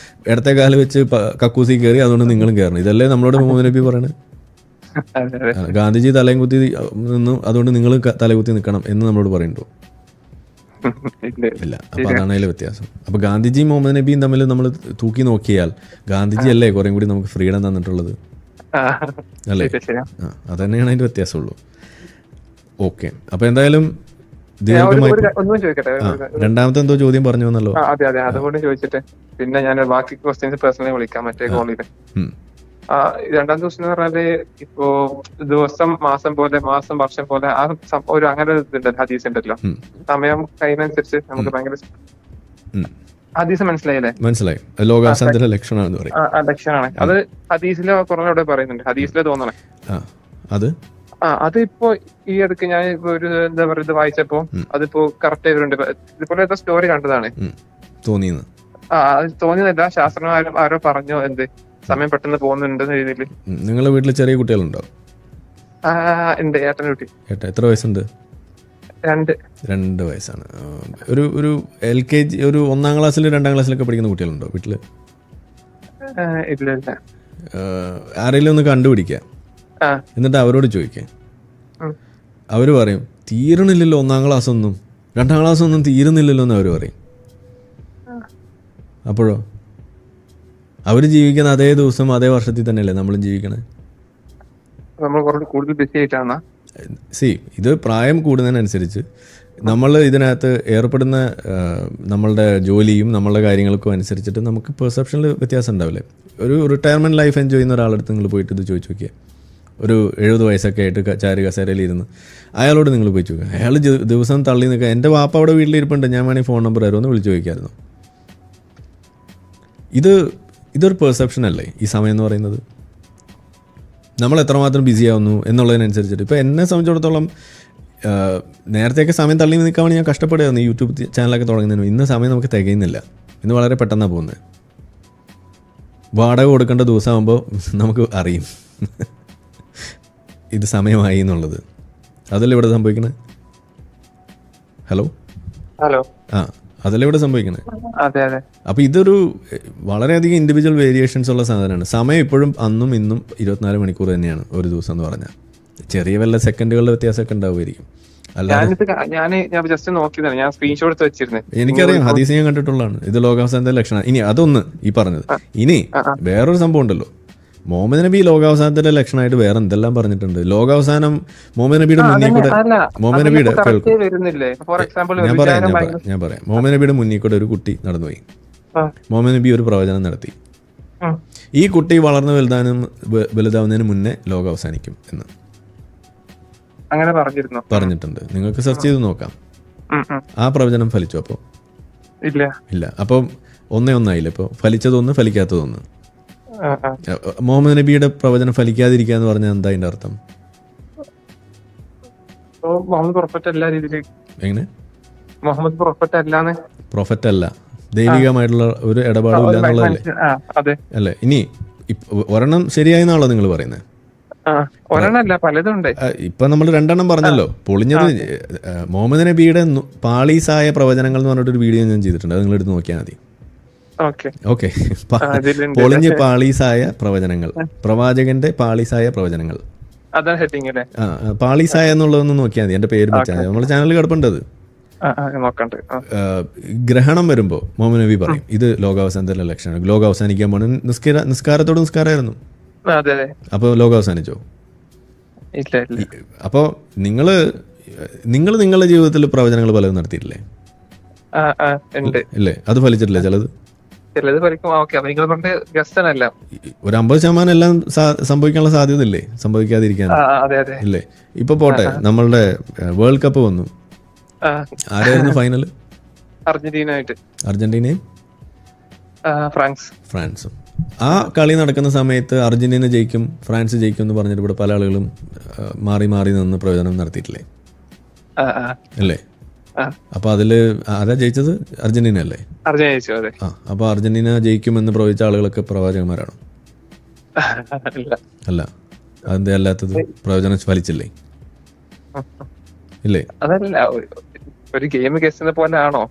[SPEAKER 1] ഇടത്തെ കാല് വെച്ച് കക്കൂസി കയറി, അതുകൊണ്ട് നിങ്ങളും കയറണം. ഇതല്ലേ നമ്മളോട് മുഹമ്മദ് നബി പറയണത്. ഗാന്ധിജി തലയും കുത്തി നിന്നു, അതുകൊണ്ട് നിങ്ങൾ തലകുത്തി നിൽക്കണം എന്ന് നമ്മളോട് പറയുന്നുണ്ടോ? ഇല്ല. അപ്പൊ അതാണ് അതിലെ വ്യത്യാസം. അപ്പൊ ഗാന്ധിജിയും മുഹമ്മദ് നബിയും തമ്മിൽ നമ്മൾ തൂക്കി നോക്കിയാൽ ഗാന്ധിജി അല്ലേ കുറെ കൂടി നമുക്ക് ഫ്രീഡം തന്നിട്ടുള്ളത്, അല്ലേ? അത് തന്നെയാണ് അതിന്റെ വ്യത്യാസമുള്ളൂ. ഓക്കെ. അപ്പൊ എന്തായാലും രണ്ടാമത്തെ എന്തോ ചോദ്യം പറഞ്ഞു എന്നല്ലോ.
[SPEAKER 2] അതെ, അതുകൊണ്ട് ചോദിച്ചിട്ട് പിന്നെ ഞാൻ ബാക്കി ക്വസ്റ്റ്യൻസ് പേഴ്സണലി വിളിക്കാം മറ്റേ കോളില്. രണ്ടാം ദിവസം എന്ന് പറഞ്ഞാല് ഇപ്പോ ദിവസം മാസം പോലെ, മാസം വർഷം പോലെ, ആ ഒരു അങ്ങനെ ഇതുണ്ടല്ലോ, ഹദീസ് ഉണ്ടല്ലോ. സമയം കഴിയുന്നതനുസരിച്ച് നമുക്ക് ഭയങ്കര ഹദീസ് മനസ്സിലായില്ലേ?
[SPEAKER 1] മനസ്സിലായി. ലോകാവസാനത്തിന്റെ ലക്ഷണമാണ്.
[SPEAKER 2] അത് ഹദീസിലെ കുറേ അവിടെ പറയുന്നുണ്ട്, ഹദീസിലെ തോന്നണേ
[SPEAKER 1] അത്.
[SPEAKER 2] അതിപ്പോ ഈ അടുക്ക് ഞാൻ ഇപ്പൊ ഒരു എന്താ പറയുക, ഇത് വായിച്ചപ്പോ അതിപ്പോ കറക്റ്റ് ആയവരുണ്ട്. ഇതുപോലെ സ്റ്റോറി കണ്ടതാണ്. തോന്നിയതല്ല, ശാസ്ത്രജ്ഞരും ആരോ പറഞ്ഞു എന്ത് സമയം പെട്ടെന്ന് പോകുന്നുണ്ട് രീതിയിൽ.
[SPEAKER 1] നിങ്ങളുടെ വീട്ടിൽ ചെറിയ കുട്ടികളുണ്ടോ?
[SPEAKER 2] ഉണ്ട്. ഏട്ടൻ കുട്ടി.
[SPEAKER 1] എത്ര വയസ്സുണ്ട്? 2 വയസ്സാണ്. ഒരു LKG, ഒരു 1ാം ക്ലാസ്സിൽ 2ാം ക്ലാസ്സിലൊക്കെ പഠിക്കുന്ന കുട്ടികളുണ്ടോ വീട്ടില്?
[SPEAKER 2] ഇല്ല.
[SPEAKER 1] ആരെങ്കിലും ഒന്ന് കണ്ടുപിടിക്കുക, എന്നിട്ട് അവരോട് ചോദിക്കാം. അവര് പറയും തീരണില്ലല്ലോ 1ാം ക്ലാസ് ഒന്നും 2ാം ക്ലാസ് ഒന്നും തീരുന്നില്ലല്ലോ എന്ന് അവര് പറയും. അപ്പോഴോ അവർ ജീവിക്കുന്ന അതേ ദിവസം അതേ വർഷത്തിൽ തന്നെയല്ലേ നമ്മളും ജീവിക്കണേ? ഇത് പ്രായം കൂടുന്നതിനനുസരിച്ച് നമ്മൾ ഇതിനകത്ത് ഏർപ്പെടുന്ന നമ്മളുടെ ജോലിയും നമ്മളുടെ കാര്യങ്ങൾക്കും അനുസരിച്ചിട്ട് നമുക്ക് പെർസെപ്ഷനിൽ വ്യത്യാസം ഉണ്ടാവില്ലേ? ഒരു റിട്ടയർമെൻറ്റ് ലൈഫ് എൻജോയ് ചെയ്യുന്ന ഒരാളടുത്ത് നിങ്ങൾ പോയിട്ട് ഇത് ചോദിച്ചു നോക്കിയാൽ, ഒരു 70 വയസ്സൊക്കെ ആയിട്ട് ചാരു കസേരയിലിരുന്ന് അയാളോട് നിങ്ങൾ പോയി ചോദിക്കുക. അയാൾ ദിവസം തള്ളി നിൽക്കുക, എൻ്റെ വാപ്പ അവിടെ വീട്ടിലിരിപ്പുണ്ട്, ഞാൻ വേണമെങ്കിൽ ഫോൺ നമ്പർ ആയിരുന്നു വിളിച്ചു ചോദിക്കായിരുന്നു. ഇതൊരു പെർസെപ്ഷൻ അല്ലേ ഈ സമയം എന്ന് പറയുന്നത്? നമ്മൾ എത്രമാത്രം ബിസി ആവുന്നു എന്നുള്ളതിനനുസരിച്ചിട്ട്. ഇപ്പോൾ എന്നെ സംബന്ധിച്ചിടത്തോളം നേരത്തെയൊക്കെ സമയം തള്ളി നിൽക്കാൻ വേണ്ടി ഞാൻ കഷ്ടപ്പെടുകയായിരുന്നു ഈ യൂട്യൂബ് ചാനലൊക്കെ തുടങ്ങുന്നതിന്. ഇന്ന് സമയം നമുക്ക് തികയുന്നില്ല. ഇന്ന് വളരെ പെട്ടെന്നാണ് പോകുന്നത്. വാടക കൊടുക്കേണ്ട ദിവസമാകുമ്പോൾ നമുക്ക് അറിയും ഇത് സമയമായി എന്നുള്ളത്. അതല്ലേ ഇവിടെ സംഭവിക്കുന്നത്? ഹലോ അതല്ലേ ഇവിടെ സംഭവിക്കുന്നത്? അപ്പോൾ ഇതൊരു വളരെയധികം ഇൻഡിവിജ്വൽ വേരിയേഷൻസ് ഉള്ള സാധനമാണ്. സമയം ഇപ്പോഴും അന്നും ഇന്നും 24 മണിക്കൂർ തന്നെയാണ് ഒരു ദിവസം എന്ന് പറഞ്ഞാൽ. ചെറിയ വല്ല സെക്കൻഡുകളുടെ വ്യത്യാസമൊക്കെ ഉണ്ടാവുമായിരിക്കും. എനിക്കറിയാം, ഹദീസ് ഞാൻ കണ്ടിട്ടുള്ളതാണ്. ഇത് ലോകാവസാനത്തിന്റെ ലക്ഷണം. ഇനി അതൊന്ന് ഈ പറഞ്ഞത്. ഇനി വേറൊരു സംഭവം ഉണ്ടല്ലോ, മുഹമ്മദ് നബി ലോകാവസാനത്തിന്റെ ലക്ഷണമായിട്ട് വേറെ എന്തെല്ലാം പറഞ്ഞിട്ടുണ്ട്. ലോകാവസാനം മുഹമ്മദ് നബിയുടെ മുന്നിൽ കൂടെ, മുഹമ്മദ് നബിയുടെ ഞാൻ പറയാം മുഹമ്മദ് നബിയുടെ മുന്നിൽ കൂടെ ഒരു കുട്ടി നടന്നുപോയി. മുഹമ്മദ് നബി ഒരു പ്രവചനം നടത്തി, ഈ കുട്ടി വളർന്ന് വലുതാവുന്നതിന് മുന്നേ ലോകം അവസാനിക്കും എന്ന്
[SPEAKER 2] അങ്ങനെ
[SPEAKER 1] പറഞ്ഞിട്ടുണ്ട്. നിങ്ങൾക്ക് സെർച്ച് ചെയ്ത് നോക്കാം. ആ പ്രവചനം ഫലിച്ചു? അപ്പോ ഇല്ല. അപ്പൊ ഒന്നായില്ല. ഇപ്പൊ ഫലിച്ചതൊന്ന്, ഫലിക്കാത്തതൊന്ന്. മുഹമ്മദ് നബിയുടെ പ്രവചനം ഫലിക്കാതിരിക്കുക എന്ന് പറഞ്ഞാൽ എന്താ അതിന്റെ അർത്ഥം? എങ്ങനെ? പ്രൊഫറ്റ് അല്ല, ദൈവികമായിട്ടുള്ള ഒരു ഇടപാടും ഇല്ല എന്നുള്ളതല്ലേ അല്ലേ? ഇനി ഒരെണ്ണം ശരിയായെന്നാണല്ലോ നിങ്ങൾ പറയുന്നത്? ഇപ്പൊ നമ്മൾ 2 എണ്ണം പറഞ്ഞല്ലോ. പൊളിഞ്ഞത് മുഹമ്മദ് നബിയുടെ പാളീസായ പ്രവചനങ്ങൾ എന്ന് പറഞ്ഞിട്ടൊരു വീഡിയോ ഞാൻ ചെയ്തിട്ടുണ്ട്. അത് നിങ്ങൾ എടുത്ത് നോക്കിയാൽ മതി. ഓക്കെ. പൊളിഞ്ഞ് പാളീസായ പ്രവചനങ്ങൾ, പ്രവാചകന്റെ പാളീസായ പ്രവചനങ്ങൾ, പാളീസായ എന്നുള്ളതൊന്ന് നോക്കിയാൽ മതി. എന്റെ പേര് വെച്ചാൽ നമ്മുടെ ചാനലിൽ കിടപ്പുണ്ടത്. ഗ്രഹണം വരുമ്പോ മുഹമ്മദ് നബി പറയും ഇത് ലോകാവസാനത്തിന്റെ ലക്ഷണം, ലോകം അവസാനിക്കാൻ പോണ. നിസ്കാരത്തോട് നിസ്കാരമായിരുന്നു. അപ്പൊ ലോകം അവസാനിച്ചോ? അപ്പൊ നിങ്ങള് നിങ്ങളുടെ ജീവിതത്തിൽ പ്രവചനങ്ങൾ പലതും നടത്തിയിട്ടില്ലേ? ഇല്ലേ? അത് ഫലിച്ചിട്ടില്ലേ? ചിലത് ഒരു 50% എല്ലാം സംഭവിക്കാനുള്ള സാധ്യത ഇല്ലേ? സംഭവിക്കാതിരിക്കാൻ ഇല്ലേ? ഇപ്പൊ പോട്ടെ, നമ്മളുടെ വേൾഡ് കപ്പ് വന്നു. ആരായിരുന്നു ഫൈനൽ? അർജന്റീനയും ഫ്രാൻസും. ആ കളി നടക്കുന്ന സമയത്ത് അർജന്റീന ജയിക്കും, ഫ്രാൻസ് ജയിക്കും എന്ന് പറഞ്ഞിട്ട് ഇവിടെ പല ആളുകളും മാറി മാറി നിന്ന് പ്രവചനം നടത്തിയിട്ടില്ലേ? അല്ലേ? അപ്പൊ അതില് ആരാ ജയിച്ചത്? അർജന്റീന അല്ലേ? അപ്പൊ അർജന്റീന ജയിക്കുമെന്ന് പ്രവചിച്ച ആളുകളൊക്കെ പ്രവാചകന്മാരാണോ? അല്ല. അതെന്താ അല്ലാത്തത്? പ്രവചനം ഫലിച്ചില്ലേ? ഇല്ലേ?
[SPEAKER 2] ഒരു ഗെയിം ഗെസ്റ്റിനെ പോലെ ആണോ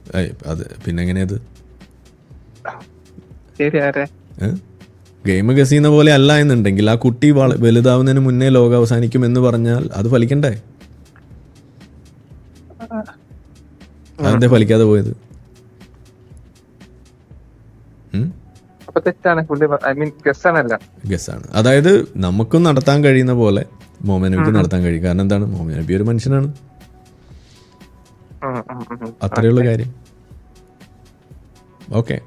[SPEAKER 1] അത്? പിന്നെ എങ്ങനെയത്? ഗെയിം ഗസ് ചെയ്യുന്ന പോലെ അല്ല എന്നുണ്ടെങ്കിൽ ആ കുട്ടി വലുതാവുന്നതിന് മുന്നേ ലോകം അവസാനിക്കും എന്ന് പറഞ്ഞാൽ അത് ഫലിക്കണ്ടേ? അതെന്താ ഫലിക്കാതെ പോയത്? ഗസ്സാണ്. അതായത് നമുക്കും നടത്താൻ കഴിയുന്ന പോലെ മുഹമ്മദ് നബിക്ക് നടത്താൻ കഴിയും. കാരണം എന്താണ്? മുഹമ്മദ് നബി ഒരു മനുഷ്യനാണ്. അത്രയുള്ള കാര്യം. ഓക്കെ.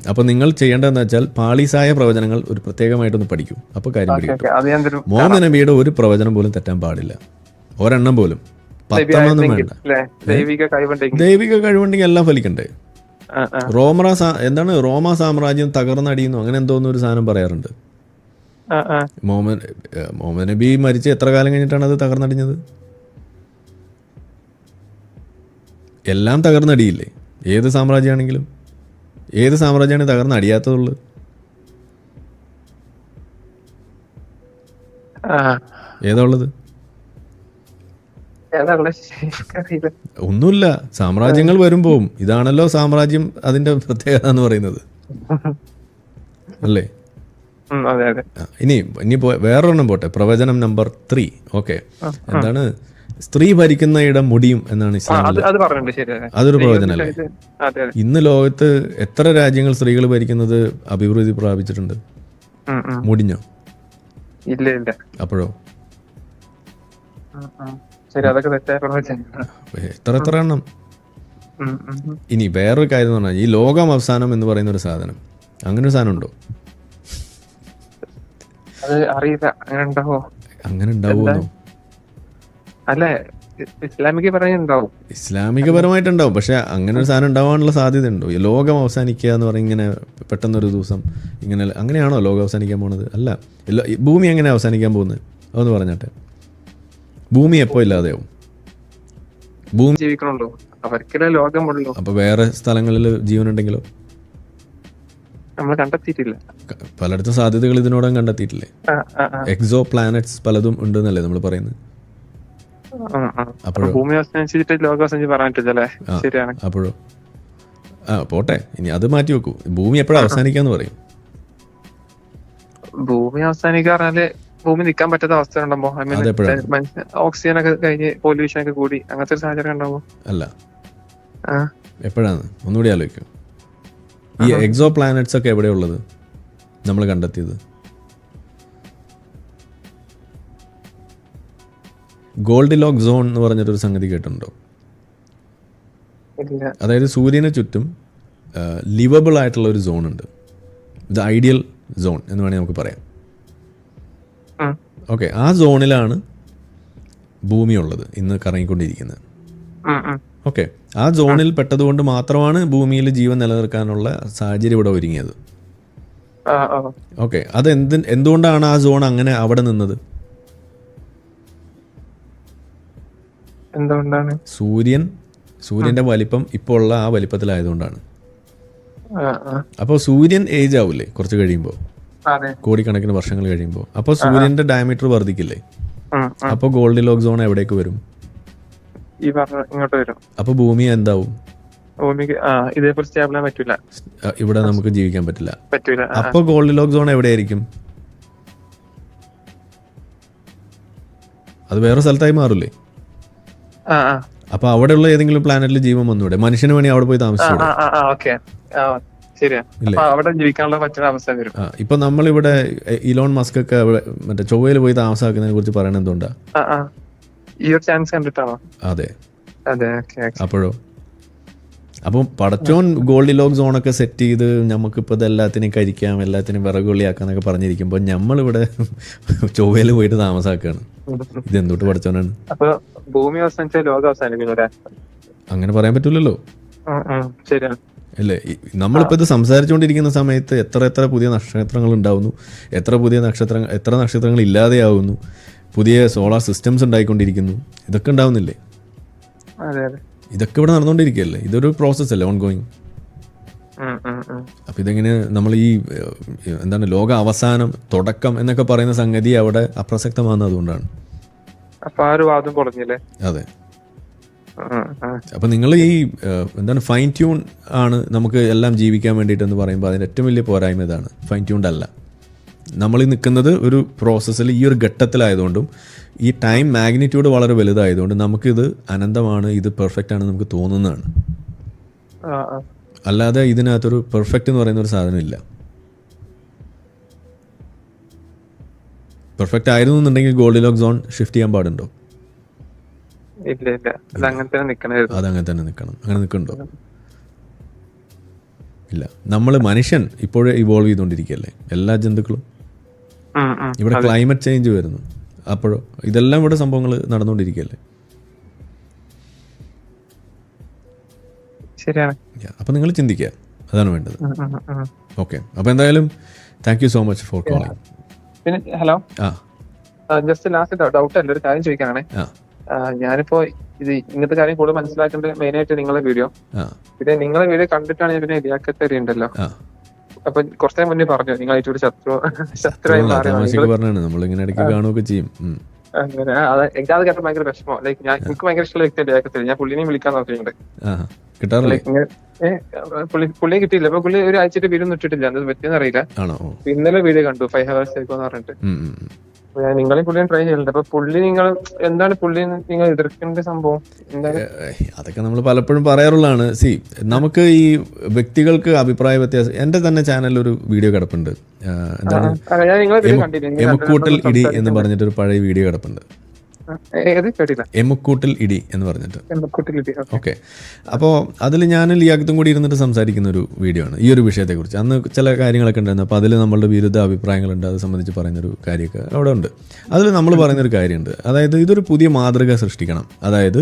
[SPEAKER 1] അപ്പൊ നിങ്ങൾ ചെയ്യേണ്ടതെന്ന് വെച്ചാൽ പാളീസായ പ്രവചനങ്ങൾ ഒരു പ്രത്യേകമായിട്ടൊന്ന് പഠിക്കും. അപ്പൊ കാര്യം പിടിക്കും. മുഹമ്മദ് നബിയുടെ ഒരു പ്രവചനം പോലും തെറ്റാൻ പാടില്ല, ഒരെണ്ണം പോലും. 10 വേണ്ട. ദൈവിക കഴിവുണ്ടെങ്കിൽ എല്ലാം ഫലിക്കണ്ടേ? റോമ സാമ്രാജ്യം തകർന്നടിയുന്നു അങ്ങനെ എന്തോന്ന് ഒരു സാധനം പറയാറുണ്ട്. മുഹമ്മദ് നബി മരിച്ച് എത്ര കാലം കഴിഞ്ഞിട്ടാണ് അത് തകർന്നടിഞ്ഞത്? എല്ലാം തകർന്നടിയില്ലേ? ഏത് സാമ്രാജ്യമാണെങ്കിലും. ഏത് സാമ്രാജ്യമാണ് തകർന്നടിയാത്തതുള്ളത്? ഏതാ ഉള്ളത്? ഒന്നുമില്ല. സാമ്രാജ്യങ്ങൾ വരുമ്പോവും ഇതാണല്ലോ സാമ്രാജ്യം, അതിന്റെ പ്രത്യേകത എന്ന് പറയുന്നത് അല്ലേ? ഇനി വേറൊരെണ്ണം പോട്ടെ. പ്രവചനം നമ്പർ 3. ഓക്കെ. എന്താണ്? സ്ത്രീ ഭരിക്കുന്ന ഇടം മുടിയും എന്നാണ് ഇസ്ലാമിൽ. അതൊരു പ്രവചനല്ലേ? ഇന്ന് ലോകത്ത് എത്ര രാജ്യങ്ങൾ സ്ത്രീകൾ ഭരിക്കുന്നത് അഭിവൃദ്ധി പ്രാപിച്ചിട്ടുണ്ട്? മുടിഞ്ഞോ? അപ്പോഴോ? എത്ര എണ്ണം? ഇനി വേറൊരു കാര്യം എന്ന് പറഞ്ഞാൽ ഈ ലോകം അവസാനം എന്ന് പറയുന്ന ഒരു സാധനം, അങ്ങനെ ഒരു സാധനം ഉണ്ടോ?
[SPEAKER 2] അറിയില്ല. അങ്ങനെ ഉണ്ടാവുമോ?
[SPEAKER 1] അങ്ങനെ ഉണ്ടാവുമോ?
[SPEAKER 2] അല്ലേ ഇസ്ലാമിക പറയുന്നുണ്ടാവും.
[SPEAKER 1] ഇസ്ലാമികപരമായിട്ടുണ്ടാവും, പക്ഷെ അങ്ങനെ ഒരു സാധനം ഉണ്ടാവാനുള്ള സാധ്യത ഉണ്ടോ? ഈ ലോകം അവസാനിക്കുക എന്ന് പറഞ്ഞ ഇങ്ങനെ പെട്ടെന്നൊരു ദിവസം ഇങ്ങനെ അങ്ങനെയാണോ ലോകം അവസാനിക്കാൻ പോകുന്നത്? അല്ല. ഈ ഭൂമി എങ്ങനെ അവസാനിക്കാൻ പോകുന്നത് അതൊന്ന് പറഞ്ഞാട്ടെ. ഭൂമി എപ്പോൾ ഇല്ലാതെയാവും? ഭൂമി
[SPEAKER 2] ജീവിക്കണുണ്ടോ? അവർക്കല്ലേ ലോകമുള്ളൂ.
[SPEAKER 1] അപ്പൊ വേറെ സ്ഥലങ്ങളിൽ ജീവനുണ്ടെങ്കിലോ?
[SPEAKER 2] നമ്മൾ കണ്ടെത്തിയിട്ടില്ല.
[SPEAKER 1] പലയിടത്തും സാധ്യതകൾ ഇതിനോടകം കണ്ടെത്തിയിട്ടില്ലേ? എക്സോ പ്ലാനറ്റ്സ് പലതും ഉണ്ടെന്നല്ലേ നമ്മൾ പറയുന്നത്?
[SPEAKER 2] ഭൂമി അവസാനിച്ചിട്ട് ലോകം അവസാനിച്ച് പറയാൻ പറ്റില്ലല്ലേ? ശരിയാണ്.
[SPEAKER 1] അപ്പോഴോ? പോട്ടെ, ഇനി അത് മാറ്റി വെക്കൂ. ഭൂമി എപ്പോഴാണ് അവസാനിക്കാന്ന് പറയും?
[SPEAKER 2] ഭൂമി അവസാനിക്കുക പറഞ്ഞാല് ഭൂമി നിൽക്കാൻ പറ്റാത്ത അവസ്ഥ ഉണ്ടാകുമ്പോ, ഓക്സിജൻ ഒക്കെ കഴിഞ്ഞ് പൊല്യൂഷൻ ഒക്കെ കൂടി അങ്ങനത്തെ ഒരു സാഹചര്യം ഉണ്ടാവുമ്പോ.
[SPEAKER 1] അല്ല, എപ്പോഴാണ്? ഒന്നുകൂടി ആലോചിക്കൂ. ഈ എക്സോ പ്ലാനറ്റ്സ് ഒക്കെ എവിടെയുള്ളത് നമ്മൾ കണ്ടെത്തിയത്? ഗോൾഡിലോക്ക് സോൺ എന്ന് പറഞ്ഞിട്ടൊരു സംഗതി കേട്ടിട്ടുണ്ടോ? അതായത് സൂര്യന് ചുറ്റും ലിവബിൾ ആയിട്ടുള്ള ഒരു സോൺ ഉണ്ട്. ഇത് ഐഡിയൽ സോൺ എന്ന് വേണമെങ്കിൽ നമുക്ക് പറയാം. ഓക്കെ, ആ സോണിലാണ് ഭൂമി ഉള്ളത്, ഇന്ന് കറങ്ങിക്കൊണ്ടിരിക്കുന്നത്. ഓക്കെ, ആ സോണിൽ പെട്ടതുകൊണ്ട് മാത്രമാണ് ഭൂമിയിൽ ജീവൻ നിലനിർത്താനുള്ള സാഹചര്യം ഇവിടെ ഒരുങ്ങിയത്. ഓക്കെ, അത് എന്തുകൊണ്ടാണ് ആ സോൺ അങ്ങനെ അവിടെ നിന്നത്?
[SPEAKER 2] എന്തുകൊണ്ടാണ്?
[SPEAKER 1] സൂര്യന്റെ വലിപ്പം ഇപ്പോൾ ഉള്ള ആ വലിപ്പത്തിലായതുകൊണ്ടാണ്. അപ്പോൾ സൂര്യൻ ഏജ് ആവില്ലേ കുറച്ച് കഴിയുമ്പോൾ, കോടിക്കണക്കിന് വർഷങ്ങൾ കഴിയുമ്പോൾ? അപ്പോൾ സൂര്യന്റെ ഡയമീറ്റർ വർദ്ധിക്കില്ലേ? അപ്പോൾ ഗോൾഡിലോക്ക് സോൺ എവിടേക്ക് വരും?
[SPEAKER 2] ഇങ്ങോട്ട് വരും.
[SPEAKER 1] അപ്പൊ ഭൂമി എന്താവും?
[SPEAKER 2] ഭൂമിക്ക് ഇതേപോലെ സ്റ്റേബിൾ ആവാൻ പറ്റില്ല,
[SPEAKER 1] ഇവിടെ നമുക്ക് ജീവിക്കാൻ പറ്റില്ല. അപ്പൊ ഗോൾഡിലോക്ക് സോൺ എവിടെയായിരിക്കും? അത് വേറെ സ്ഥലത്തായി മാറില്ലേ? അപ്പൊ അവിടെയുള്ള ഏതെങ്കിലും പ്ലാനറ്റിൽ ജീവൻ വന്നൂടെ? മനുഷ്യന് വേണി അവിടെ പോയി താമസിച്ചൂടെ? ഇപ്പൊ നമ്മളിവിടെ ഇലോൺ മസ്ക് ഒക്കെ മറ്റേ ചൊവ്വയിൽ പോയി താമസാക്കുന്നതിനെ കുറിച്ച് പറയണത് എന്തുകൊണ്ടാ?
[SPEAKER 2] ഈ ഒരു ചാൻസ് കണ്ടിട്ടാണോ?
[SPEAKER 1] അതെ. അപ്പോഴോ? അപ്പം പടച്ചോൻ ഗോൾഡിലോക്ക് സോണൊക്കെ സെറ്റ് ചെയ്ത് നമുക്കിപ്പോൾ ഇത് എല്ലാത്തിനെയും കഴിക്കാം, എല്ലാത്തിനും വിറകുള്ളിയാക്കാന്നൊക്കെ പറഞ്ഞിരിക്കുമ്പോൾ നമ്മളിവിടെ ചൊവ്വയിൽ പോയിട്ട് താമസാക്കാണ്. ഇത് എന്തുകൊണ്ട് പടച്ചോനാണ്?
[SPEAKER 2] ഭൂമി അവസാനിച്ച ലോകം അവസാനിക്കും
[SPEAKER 1] അങ്ങനെ പറയാൻ പറ്റൂലല്ലോ. അല്ലേ? നമ്മളിപ്പോൾ ഇത് സംസാരിച്ചുകൊണ്ടിരിക്കുന്ന സമയത്ത് എത്ര പുതിയ നക്ഷത്രങ്ങൾ ഉണ്ടാവുന്നു, എത്ര നക്ഷത്രങ്ങൾ ഇല്ലാതെയാവുന്നു, പുതിയ സോളാർ സിസ്റ്റംസ് ഉണ്ടായിക്കൊണ്ടിരിക്കുന്നു. ഇതൊക്കെ ഉണ്ടാവുന്നില്ലേ? ഇതൊക്കെ ഇവിടെ നടന്നുകൊണ്ടിരിക്കുകയല്ലേ? ഇതൊരു പ്രോസസ് അല്ലേ, ഓൺ ഗോയിങ്. അപ്പൊ ഇതെങ്ങനെ നമ്മൾ ഈ എന്താണ് ലോക അവസാനം തുടക്കം എന്നൊക്കെ പറയുന്ന സംഗതി അവിടെ അപ്രസക്തമാകുന്നത് അതുകൊണ്ടാണ്. അതെ. അപ്പൊ നിങ്ങൾ ഈ എന്താണ് ഫൈൻ ട്യൂൺ ആണ് നമുക്ക് എല്ലാം ജീവിക്കാൻ വേണ്ടിയിട്ടെന്ന് പറയുമ്പോൾ അതിൻ്റെ ഏറ്റവും വലിയ പോരായ്മ ഇതാണ്. ഫൈൻ ട്യൂൺഡ് അല്ല. നമ്മൾ ഈ നിൽക്കുന്നത് ഒരു പ്രോസസ്സിൽ, ഈ ഒരു ഘട്ടത്തിലായതുകൊണ്ടും ഈ ടൈം മാഗ്നിറ്റ്യൂഡ് വളരെ വലുതായതുകൊണ്ട് നമുക്കിത് അനന്തമാണ്, ഇത് പെർഫെക്റ്റ് ആണ് നമുക്ക് തോന്നുന്നതാണ്. അല്ലാതെ ഇതിനകത്തൊരു പെർഫെക്റ്റ് എന്ന് പറയുന്ന ഒരു സാധനം ഇല്ല. പെർഫെക്റ്റ് ആയിരുന്നു എന്നുണ്ടെങ്കിൽ ഗോൾഡിലോക്ക് സോൺ ഷിഫ്റ്റ് ചെയ്യാൻ പാടുണ്ടോ? അതങ്ങനെ തന്നെ നിൽക്കണം. അങ്ങനെ നിൽക്കണ്ടോ? ഇല്ല. നമ്മൾ മനുഷ്യൻ ഇപ്പോഴേ ഇവോൾവ് ചെയ്തുകൊണ്ടിരിക്കുകയല്ലേ, എല്ലാ ജന്തുക്കളും. ഇവിടെ ക്ലൈമറ്റ് ചേഞ്ച് വരുന്നു, അപ്പോഴോ ഇതെല്ലാം ഇവിടെ സംഭവങ്ങൾ നടന്നുകൊണ്ടിരിക്കുകയല്ലേ.
[SPEAKER 2] ശരിയാണ്.
[SPEAKER 1] അപ്പൊ നിങ്ങൾ ചിന്തിക്കുക, അതാണ് വേണ്ടത്. ഓക്കെ, അപ്പൊ എന്തായാലും thank you so much for calling.
[SPEAKER 2] പിന്നെ ഹലോ, ജസ്റ്റ് ലാസ്റ്റ് ഡൗട്ട് അല്ല, ഒരു കാര്യം ചോദിക്കാനാണ്. ഞാനിപ്പോ ഇത് ഇങ്ങനത്തെ കാര്യം കൂടുതൽ മനസ്സിലാക്കേണ്ടത് മെയിൻ ആയിട്ട് നിങ്ങളെ വീഡിയോ, പിന്നെ നിങ്ങളെ വീഡിയോ കണ്ടിട്ടാണ് ഞാൻ പിന്നെ ഇരിയാക്കത്തരി ഉണ്ടല്ലോ. അപ്പൊ കുറച്ചു മുന്നേ പറഞ്ഞു നിങ്ങൾ ഏറ്റവും ശത്രുവായി മാറി. അങ്ങനെ എനിക്കത് കേട്ട ഭയങ്കര വിഷമോ. ലൈക്ക് എനിക്ക് ഭയങ്കര ഇഷ്ടമുള്ള വ്യക്തി ഇരിയാക്കത്തരി. ഞാൻ പുള്ളിനെയും വിളിക്കാൻ നോക്കിയിട്ടുണ്ട്, പുള്ളിയെ കിട്ടിയില്ല. അപ്പൊ പുള്ളി ഒരു ആഴ്ചയിട്ട് വീഡിയോ ഇട്ടിട്ടില്ല, അത് പറ്റിയെന്ന് അറിയില്ല. ഇന്നലെ വീഡിയോ കണ്ടു 5 hours ആയിക്കോന്ന് പറഞ്ഞിട്ട്. നിങ്ങളെ പുള്ളിയെ ട്രൈ ചെയ്യുന്നുണ്ട്. അപ്പൊ പുള്ളി എന്താണ് പുള്ളി നിങ്ങൾ എതിർക്കേണ്ട സംഭവം?
[SPEAKER 1] അതൊക്കെ നമ്മൾ പലപ്പോഴും പറയാറുള്ളതാണ്. നമുക്ക് ഈ വ്യക്തികൾക്ക് അഭിപ്രായ വ്യത്യാസം. എന്റെ തന്നെ ചാനലിൽ ഒരു വീഡിയോ കിടപ്പുണ്ട്, എന്താണ് എമുക്കൂട്ടൽ ഇടി എന്ന് പറഞ്ഞിട്ടൊരു പഴയ വീഡിയോ കിടപ്പുണ്ട്.
[SPEAKER 2] ഏത് കേട്ടില്ല?
[SPEAKER 1] എമുക്കൂട്ടിൽ ഇടി എന്ന് പറഞ്ഞിട്ട്.
[SPEAKER 2] എമുക്കൂട്ടിൽ.
[SPEAKER 1] ഓക്കെ. അപ്പോൾ അതിൽ ഞാൻ ലിയാഖത്തും കൂടി ഇരുന്നിട്ട് സംസാരിക്കുന്ന ഒരു വീഡിയോ ആണ് ഈ ഒരു വിഷയത്തെക്കുറിച്ച്. അന്ന് ചില കാര്യങ്ങളൊക്കെ ഉണ്ടായിരുന്നു. അപ്പോൾ അതിൽ നമ്മളുടെ വിരുദ്ധ അഭിപ്രായങ്ങളുണ്ട്, അത് സംബന്ധിച്ച് പറയുന്നൊരു കാര്യമൊക്കെ അവിടെ ഉണ്ട്. അതിൽ നമ്മൾ പറയുന്നൊരു കാര്യമുണ്ട്, അതായത് ഇതൊരു പുതിയ മാതൃക സൃഷ്ടിക്കണം. അതായത്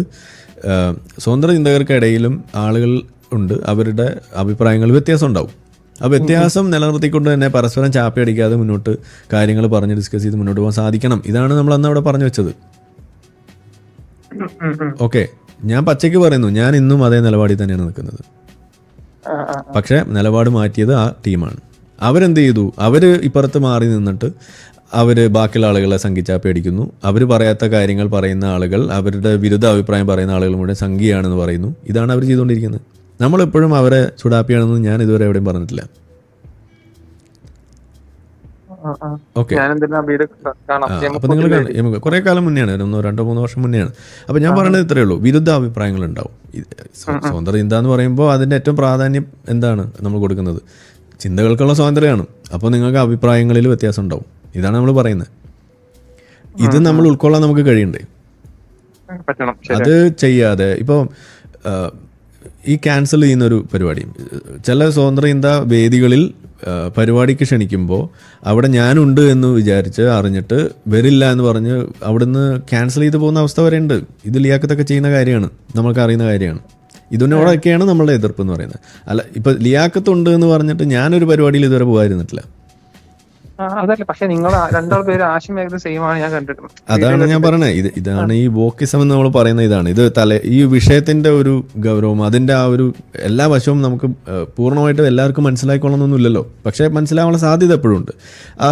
[SPEAKER 1] സ്വതന്ത്ര ചിന്തകർക്കിടയിലും ആളുകൾ ഉണ്ട്, അവരുടെ അഭിപ്രായങ്ങൾ വ്യത്യാസം ഉണ്ടാവും. ആ വ്യത്യാസം നിലനിർത്തിക്കൊണ്ട് തന്നെ പരസ്പരം ചാപ്പി അടിക്കാതെ മുന്നോട്ട് കാര്യങ്ങൾ പറഞ്ഞ് ഡിസ്കസ് ചെയ്ത് മുന്നോട്ട് പോകാൻ സാധിക്കണം. ഇതാണ് നമ്മൾ അന്ന് അവിടെ പറഞ്ഞു വെച്ചത്. ഓക്കെ, ഞാൻ പച്ചയ്ക്ക് പറയുന്നു, ഞാൻ ഇന്നും അതേ നിലപാടിൽ തന്നെയാണ് നിൽക്കുന്നത്. പക്ഷെ നിലപാട് മാറ്റിയത് ആ ടീമാണ്. അവരെന്ത് ചെയ്തു? അവർ ഇപ്പുറത്ത് മാറി നിന്നിട്ട് അവർ ബാക്കിയുള്ള ആളുകളെ സംഘിച്ചാപ്പി അടിക്കുന്നു. അവർ പറയാത്ത കാര്യങ്ങൾ പറയുന്ന ആളുകൾ, അവരുടെ വിരുദ്ധ അഭിപ്രായം പറയുന്ന ആളുകൾ മുഴുവൻ സംഘിയാണെന്ന് പറയുന്നു. ഇതാണ് അവർ ചെയ്തുകൊണ്ടിരിക്കുന്നത്. നമ്മളെപ്പോഴും അവരെ ചുടാപ്പിയാണെന്ന് ഞാൻ ഇതുവരെ എവിടെയും പറഞ്ഞിട്ടില്ല. ഓക്കെ, അപ്പൊ നിങ്ങൾ കുറെ കാലം മുന്നെയാണ്, 1-2-3 വർഷം മുന്നെയാണ്. അപ്പൊ ഞാൻ പറയുന്നത് ഇത്രയേ ഉള്ളൂ, വിരുദ്ധ അഭിപ്രായങ്ങൾ ഉണ്ടാവും. സ്വതന്ത്ര ചിന്ത എന്ന് പറയുമ്പോൾ അതിന്റെ ഏറ്റവും പ്രാധാന്യം എന്താണ് നമ്മൾ കൊടുക്കുന്നത്? ചിന്തകൾക്കുള്ള സ്വാതന്ത്ര്യമാണ്. അപ്പോൾ നിങ്ങൾക്ക് അഭിപ്രായങ്ങളിൽ വ്യത്യാസം ഉണ്ടാവും. ഇതാണ് നമ്മൾ പറയുന്നത്. ഇത് നമ്മൾ ഉൾക്കൊള്ളാൻ നമുക്ക് കഴിയണ്ടേ? അത് ചെയ്യാതെ ഇപ്പോൾ ഈ ക്യാൻസൽ ചെയ്യുന്നൊരു പരിപാടി, ചില സ്വതന്ത്ര ചിന്താ വേദികളിൽ പരിപാടിക്ക് ക്ഷണിക്കുമ്പോൾ അവിടെ ഞാനുണ്ട് എന്ന് വിചാരിച്ച് അറിഞ്ഞിട്ട് വരില്ല എന്ന് പറഞ്ഞ് അവിടുന്ന് ക്യാൻസൽ ചെയ്ത് പോകുന്ന അവസ്ഥ വരെ ഉണ്ട്. ഇത് ലിയാഖത്തൊക്കെ ചെയ്യുന്ന കാര്യമാണ്, നമ്മൾക്ക് അറിയുന്ന കാര്യമാണ്. ഇതിനോടൊക്കെയാണ് നമ്മളുടെ എതിർപ്പ് എന്ന് പറയുന്നത്. അല്ല, ഇപ്പം ലിയാഖത്തുണ്ട് എന്ന് പറഞ്ഞിട്ട് ഞാനൊരു പരിപാടിയിൽ ഇതുവരെ പോകാതിരുന്നിട്ടില്ല.
[SPEAKER 2] അതല്ല, പക്ഷെ നിങ്ങൾ രണ്ടാൾ പേര് ആശയം സെയിം ആണ് ഞാൻ കണ്ടിട്ടുണ്ട്.
[SPEAKER 1] അതാണ് ഞാൻ പറഞ്ഞത്. ഇതാണ് ഈ വോക്കിസം എന്ന് നമ്മൾ പറയുന്ന. ഇതാണ് ഇത് ഈ വിഷയത്തിന്റെ ഒരു ഗൗരവം, അതിന്റെ ആ ഒരു എല്ലാ വശവും നമുക്ക് പൂർണ്ണമായിട്ട് എല്ലാവർക്കും മനസ്സിലായിക്കൊള്ളണമെന്നൊന്നുമില്ലല്ലോ. പക്ഷെ മനസ്സിലാവാനുള്ള സാധ്യത എപ്പോഴും ഉണ്ട്. ആ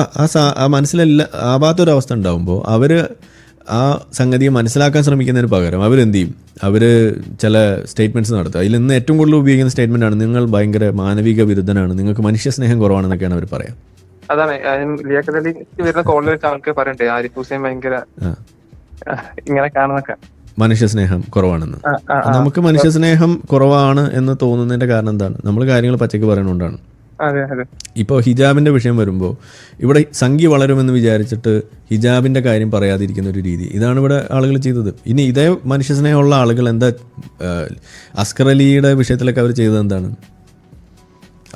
[SPEAKER 1] ആവാത്തൊരവസ്ഥ ഉണ്ടാകുമ്പോൾ അവർ ആ സംഗതിയെ മനസ്സിലാക്കാൻ ശ്രമിക്കുന്നതിന് പകരം അവരെന്ത് ചെയ്യും? അവർ ചില സ്റ്റേറ്റ്മെന്റ്സ് നടത്തുക. അതിൽ നിന്ന് ഏറ്റവും കൂടുതൽ ഉപയോഗിക്കുന്ന സ്റ്റേറ്റ്മെന്റ് ആണ്, നിങ്ങൾ ഭയങ്കര മാനവിക വിരുദ്ധനാണ്, നിങ്ങൾക്ക് മനുഷ്യ സ്നേഹം കുറവാണെന്നൊക്കെയാണ് അവർ പറയാം.
[SPEAKER 2] അതാണ് ലിയാഖത്ത് വരുന്ന കോളിൽ ആൾക്ക് പറയണ്ടേ, ആരിഫ് ഹുസൈൻ ഭയങ്കര ഇങ്ങനെ കാണുന്നൊക്കെ
[SPEAKER 1] മനുഷ്യ സ്നേഹം കുറവാണെന്ന്. നമുക്ക് മനുഷ്യ സ്നേഹം കുറവാണ് എന്ന് തോന്നുന്നതിന്റെ കാരണം എന്താണ്? നമ്മൾ കാര്യങ്ങൾ പച്ചയ്ക്ക് പറയുന്നതുകൊണ്ടാണ്. ഇപ്പോൾ ഹിജാബിന്റെ വിഷയം വരുമ്പോൾ ഇവിടെ സംഖ്യ വളരുമെന്ന് വിചാരിച്ചിട്ട് ഹിജാബിന്റെ കാര്യം പറയാതിരിക്കുന്ന ഒരു രീതി, ഇതാണ് ഇവിടെ ആളുകൾ ചെയ്തത്. ഇനി ഇതേ മനുഷ്യ സ്നേഹമുള്ള ആളുകൾ എന്താ അസ്കർ അലിയുടെ വിഷയത്തിലൊക്കെ അവർ ചെയ്തത് എന്താണ്?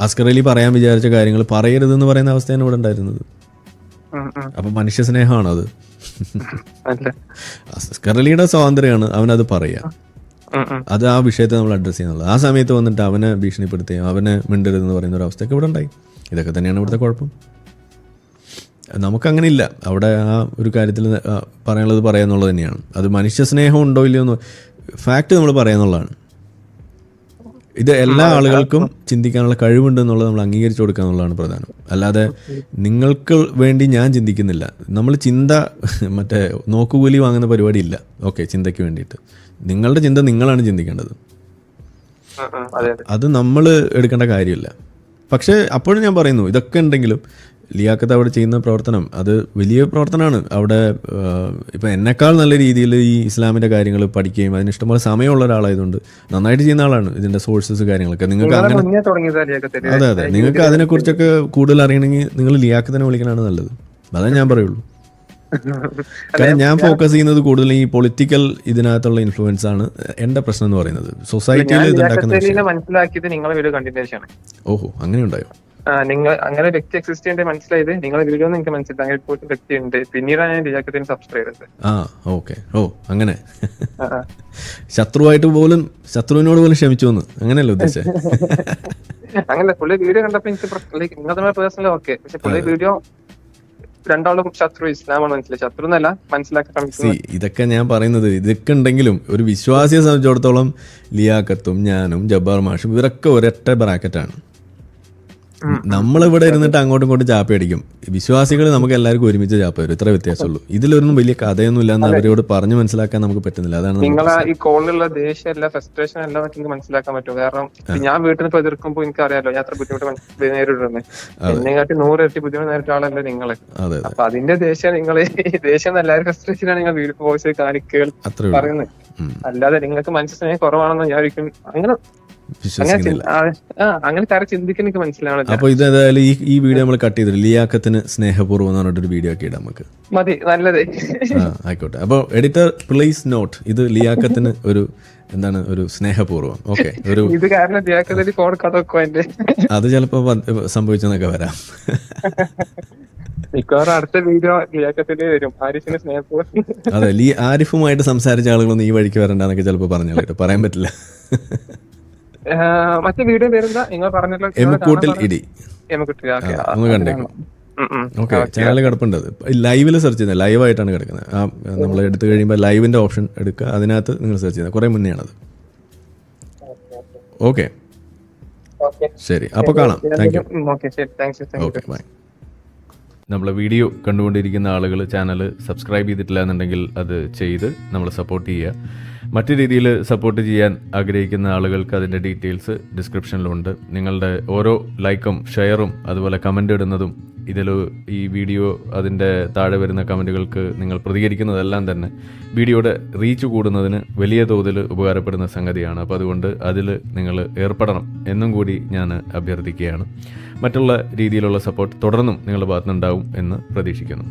[SPEAKER 1] അസ്കർ അലി പറയാൻ വിചാരിച്ച കാര്യങ്ങൾ പറയരുതെന്ന് പറയുന്ന അവസ്ഥയാണ് ഇവിടെ ഉണ്ടായിരുന്നത്. അപ്പൊ മനുഷ്യ സ്നേഹമാണോ അത്? അസ്കർ അലിയുടെ സ്വാതന്ത്ര്യമാണ്, അവനത് പറയാം. അത് ആ വിഷയത്തെ നമ്മൾ അഡ്രസ്സ് ചെയ്യുന്നത്. ആ സമയത്ത് വന്നിട്ട് അവനെ ഭീഷണിപ്പെടുത്തുകയും അവനെ മിണ്ടരുതെന്ന് പറയുന്ന ഒരു അവസ്ഥയൊക്കെ ഇവിടെ ഉണ്ടായി. ഇതൊക്കെ തന്നെയാണ് ഇവിടുത്തെ കുഴപ്പം. നമുക്കങ്ങനെ ഇല്ല. അവിടെ ആ ഒരു കാര്യത്തിൽ പറയാനുള്ളത് പറയാന്നുള്ളത് തന്നെയാണ്. അത് മനുഷ്യ സ്നേഹം ഉണ്ടോ ഇല്ലയോ എന്ന് ഫാക്ട് നമ്മൾ പറയാന്നുള്ളതാണ്. ഇത് എല്ലാ ആളുകൾക്കും ചിന്തിക്കാനുള്ള കഴിവുണ്ട് എന്നുള്ളത് നമ്മൾ അംഗീകരിച്ചു കൊടുക്കുക എന്നുള്ളതാണ് പ്രധാനം. അല്ലാതെ നിങ്ങൾക്ക് വേണ്ടി ഞാൻ ചിന്തിക്കുന്നില്ല. നമ്മൾ ചിന്ത മറ്റേ നോക്കുകൂലി വാങ്ങുന്ന പരിപാടി ഇല്ല. ഓക്കെ, ചിന്തയ്ക്ക് വേണ്ടിയിട്ട് നിങ്ങളുടെ ചിന്ത നിങ്ങളാണ് ചിന്തിക്കേണ്ടത്. അത് നമ്മൾ എടുക്കേണ്ട കാര്യമില്ല. പക്ഷേ അപ്പോഴും ഞാൻ പറയുന്നു, ഇതൊക്കെ ഉണ്ടെങ്കിലും ലിയാഖത്ത് അവിടെ ചെയ്യുന്ന പ്രവർത്തനം അത് വലിയ പ്രവർത്തനമാണ്. അവിടെ ഇപ്പം എന്നെക്കാൾ നല്ല രീതിയിൽ ഈ ഇസ്ലാമിൻ്റെ കാര്യങ്ങൾ പഠിക്കുകയും അതിന് ഇഷ്ടംപോലെ സമയമുള്ള ഒരാളായതുകൊണ്ട് നന്നായിട്ട് ചെയ്യുന്ന ആളാണ്. ഇതിൻ്റെ സോഴ്സസ് കാര്യങ്ങളൊക്കെ നിങ്ങൾക്ക് അങ്ങനെ അതെ നിങ്ങൾക്ക് അതിനെക്കുറിച്ചൊക്കെ കൂടുതൽ അറിയണമെങ്കിൽ നിങ്ങൾ ലിയാഖത്തിനെ വിളിക്കണതാണ് നല്ലത്. അതേ ഞാൻ പറയുള്ളൂ. കാരണം ഞാൻ ഫോക്കസ് ചെയ്യുന്നത് കൂടുതൽ ഈ പൊളിറ്റിക്കൽ ഇതിനകത്തുള്ള ഇൻഫ്ലുവൻസ് ആണ് എൻ്റെ പ്രശ്നം എന്ന് പറയുന്നത്. സൊസൈറ്റിയിൽ ഇതുണ്ടാക്കുന്ന
[SPEAKER 2] മനസ്സിലാക്കിയത് നിങ്ങളെ വീഡിയോ കണ്ടിന്യൂഷൻ ആണ്.
[SPEAKER 1] ഓഹോ, അങ്ങനെ ഉണ്ടായോ?
[SPEAKER 2] നിങ്ങൾ അങ്ങനെ വ്യക്തി എക്സിസ്റ്റ് ചെയ്യേണ്ട മനസ്സിലായത് നിങ്ങളെ വീഡിയോ നിങ്ങൾക്ക് മനസ്സിലായി. അങ്ങനെ ഇപ്പോൾ വ്യക്തി ഉണ്ട്. പിന്നീടാണ് ഞാൻ ലിയാഖത്തിന് സബ്സ്ക്രൈബ് ചെയ്തത്.
[SPEAKER 1] ഓക്കെ. അങ്ങനെ ശത്രുവിനോട് പോലും ക്ഷമിച്ചു എന്ന് അങ്ങനെയല്ല ഉദ്ദേശിച്ചത്.
[SPEAKER 2] അങ്ങനെ പുള്ളി വീഡിയോ കണ്ടപ്പോ എനിക്ക് നിങ്ങളുടെ പേഴ്സണലി ഓക്കെ, പക്ഷെ പുള്ളി വീഡിയോ രണ്ടാളും ശത്രു ഇസ്ലാമാണ് മനസ്സിലായി. ശത്രു എന്നല്ല മനസ്സിലാക്കാൻ.
[SPEAKER 1] ഇതൊക്കെ ഞാൻ പറയുന്നത് ഇതൊക്കെ ഉണ്ടെങ്കിലും ഒരു വിശ്വാസിയെ സംബന്ധിച്ചിടത്തോളം ലിയാഖത്തും ഞാനും ജബ്ബാർ മാഷും ഇവരൊക്കെ ഒരൊറ്റ ബ്രാക്കറ്റാണ്. നമ്മളിവിടെ ഇരുന്നിട്ട് അങ്ങോട്ടും ഇങ്ങോട്ടും ചാപ്പ അടിക്കും. വിശ്വാസികൾ നമുക്ക് എല്ലാവർക്കും ഒരുമിച്ച് ചാപ്പ വരും. ഇത്ര വ്യത്യാസമുള്ളൂ. ഇതിലൊന്നും വലിയ കഥയൊന്നും ഇല്ലാന്ന് അവരോട് പറഞ്ഞ് മനസ്സിലാക്കാൻ നമുക്ക് പറ്റുന്നില്ല. അതാണ്
[SPEAKER 2] നിങ്ങൾ ഈ കോളിലുള്ള ദേഷ്യം അല്ല, ഫ്രസ്ട്രേഷൻ എല്ലാം എനിക്ക് മനസ്സിലാക്കാൻ പറ്റും. കാരണം ഞാൻ വീട്ടിൽ നിന്ന് എതിർക്കുമ്പോൾ എനിക്ക് അറിയാലോ ഞാൻ എത്ര ബുദ്ധിമുട്ട് നേരിടുന്നത്. എന്നെക്കാട്ടി 100 ഇരട്ടി ബുദ്ധിമുട്ട് നേരിട്ട ആളല്ലേ നിങ്ങള്. അപ്പൊ അതിന്റെ ദേഷ്യം നിങ്ങൾ ദേഷ്യം എല്ലാവരും ഫ്രസ്ട്രേഷനാണ് നിങ്ങൾ വീഡിയോ വോയിസ് കാണിക്കുക പറയുന്നത്. അല്ലാതെ നിങ്ങൾക്ക് മനസ്സിലായി കുറവാണെന്ന് ഞാൻ ഒരിക്കലും അങ്ങനെ
[SPEAKER 1] വിശ്വസിക്കുന്നില്ല.
[SPEAKER 2] അങ്ങനെ തരം ചിന്തിക്കാൻ എനിക്ക് മനസ്സിലാവണില്ല.
[SPEAKER 1] അപ്പൊ ഇത് ഏതായാലും ഈ വീഡിയോ നമ്മൾ കട്ട് ചെയ്തിട്ട് ലിയാക്കത്തിന് സ്നേഹപൂർവ്വം എന്ന് പറഞ്ഞിട്ടൊരു വീഡിയോ ഒക്കെ ഇടാം നമുക്ക്.
[SPEAKER 2] മതി, നല്ലത്.
[SPEAKER 1] ആയിക്കോട്ടെ. അപ്പോൾ എഡിറ്റർ പ്ലീസ് നോട്ട്, ഇത് ലിയാക്കത്തിന് ഒരു എന്താണ് ഒരു സ്നേഹപൂർവ്വം. ഓക്കെ, ഒരു
[SPEAKER 2] ഇത് കാരണം ലിയാക്കത്തിന് ഫോൺ കടക്കും എന്റെ.
[SPEAKER 1] അത് ചിലപ്പോ സംഭവിച്ചെന്നൊക്കെ വരാം.
[SPEAKER 2] മിക്കവാറും അടുത്ത വീഡിയോ ലിയാക്കത്തിന്റെ വരും, ആരിഫിന് സ്നേഹപൂർവ്വം.
[SPEAKER 1] അതെ, ആരിഫുമായിട്ട് സംസാരിച്ച ആളുകളൊന്നും ഈ വഴിക്ക് വരണ്ടെന്നൊക്കെ ചിലപ്പോ പറഞ്ഞാലോ, പറയാൻ പറ്റില്ല.
[SPEAKER 2] മറ്റേ വീഡിയോ വരുന്ന നിങ്ങൾ പറഞ്ഞല്ലോ,
[SPEAKER 1] എമുക്കൂട്ടിൽ ഇടി ഒന്ന് കണ്ടേക്കും. ഓക്കെ, ചാനൽ കിടപ്പുണ്ട്. ലൈവിൽ സെർച്ച് ചെയ്യുന്നത്, ലൈവായിട്ടാണ് കിടക്കുന്നത്. നമ്മൾ എടുത്തു കഴിയുമ്പോൾ ലൈവിന്റെ ഓപ്ഷൻ എടുക്കുക, അതിനകത്ത് നിങ്ങൾ സെർച്ച് ചെയ്യുന്നത്. കുറെ മുന്നെയാണത്. ഓക്കെ, ശരി, അപ്പോൾ കാണാം. Thank you. Okay, bye. നമ്മളെ വീഡിയോ കണ്ടുകൊണ്ടിരിക്കുന്ന ആളുകൾ ചാനൽ സബ്സ്ക്രൈബ് ചെയ്തിട്ടില്ല എന്നുണ്ടെങ്കിൽ അത് ചെയ്ത് നമ്മളെ സപ്പോർട്ട് ചെയ്യുക. മറ്റു രീതിയിൽ സപ്പോർട്ട് ചെയ്യാൻ ആഗ്രഹിക്കുന്ന ആളുകൾക്ക് അതിൻ്റെ ഡീറ്റെയിൽസ് ഡിസ്ക്രിപ്ഷനിലുണ്ട്. നിങ്ങളുടെ ഓരോ ലൈക്കും ഷെയറും അതുപോലെ കമൻ്റ് ഇടുന്നതും ഈ വീഡിയോ അതിൻ്റെ താഴെ വരുന്ന കമൻറ്റുകൾക്ക് നിങ്ങൾ പ്രതികരിക്കുന്നതെല്ലാം തന്നെ വീഡിയോയുടെ റീച്ച് കൂടുന്നതിന് വലിയ തോതിൽ ഉപകാരപ്പെടുന്ന സംഗതിയാണ്. അപ്പോൾ അതുകൊണ്ട് അതിൽ നിങ്ങൾ ഏർപ്പെടണം എന്നും കൂടി ഞാൻ അഭ്യർത്ഥിക്കുകയാണ്. മറ്റുള്ള രീതിയിലുള്ള സപ്പോർട്ട് തുടർന്നും നിങ്ങളുടെ ഭാഗത്തുനിന്നുണ്ടാവും എന്ന് പ്രതീക്ഷിക്കുന്നു.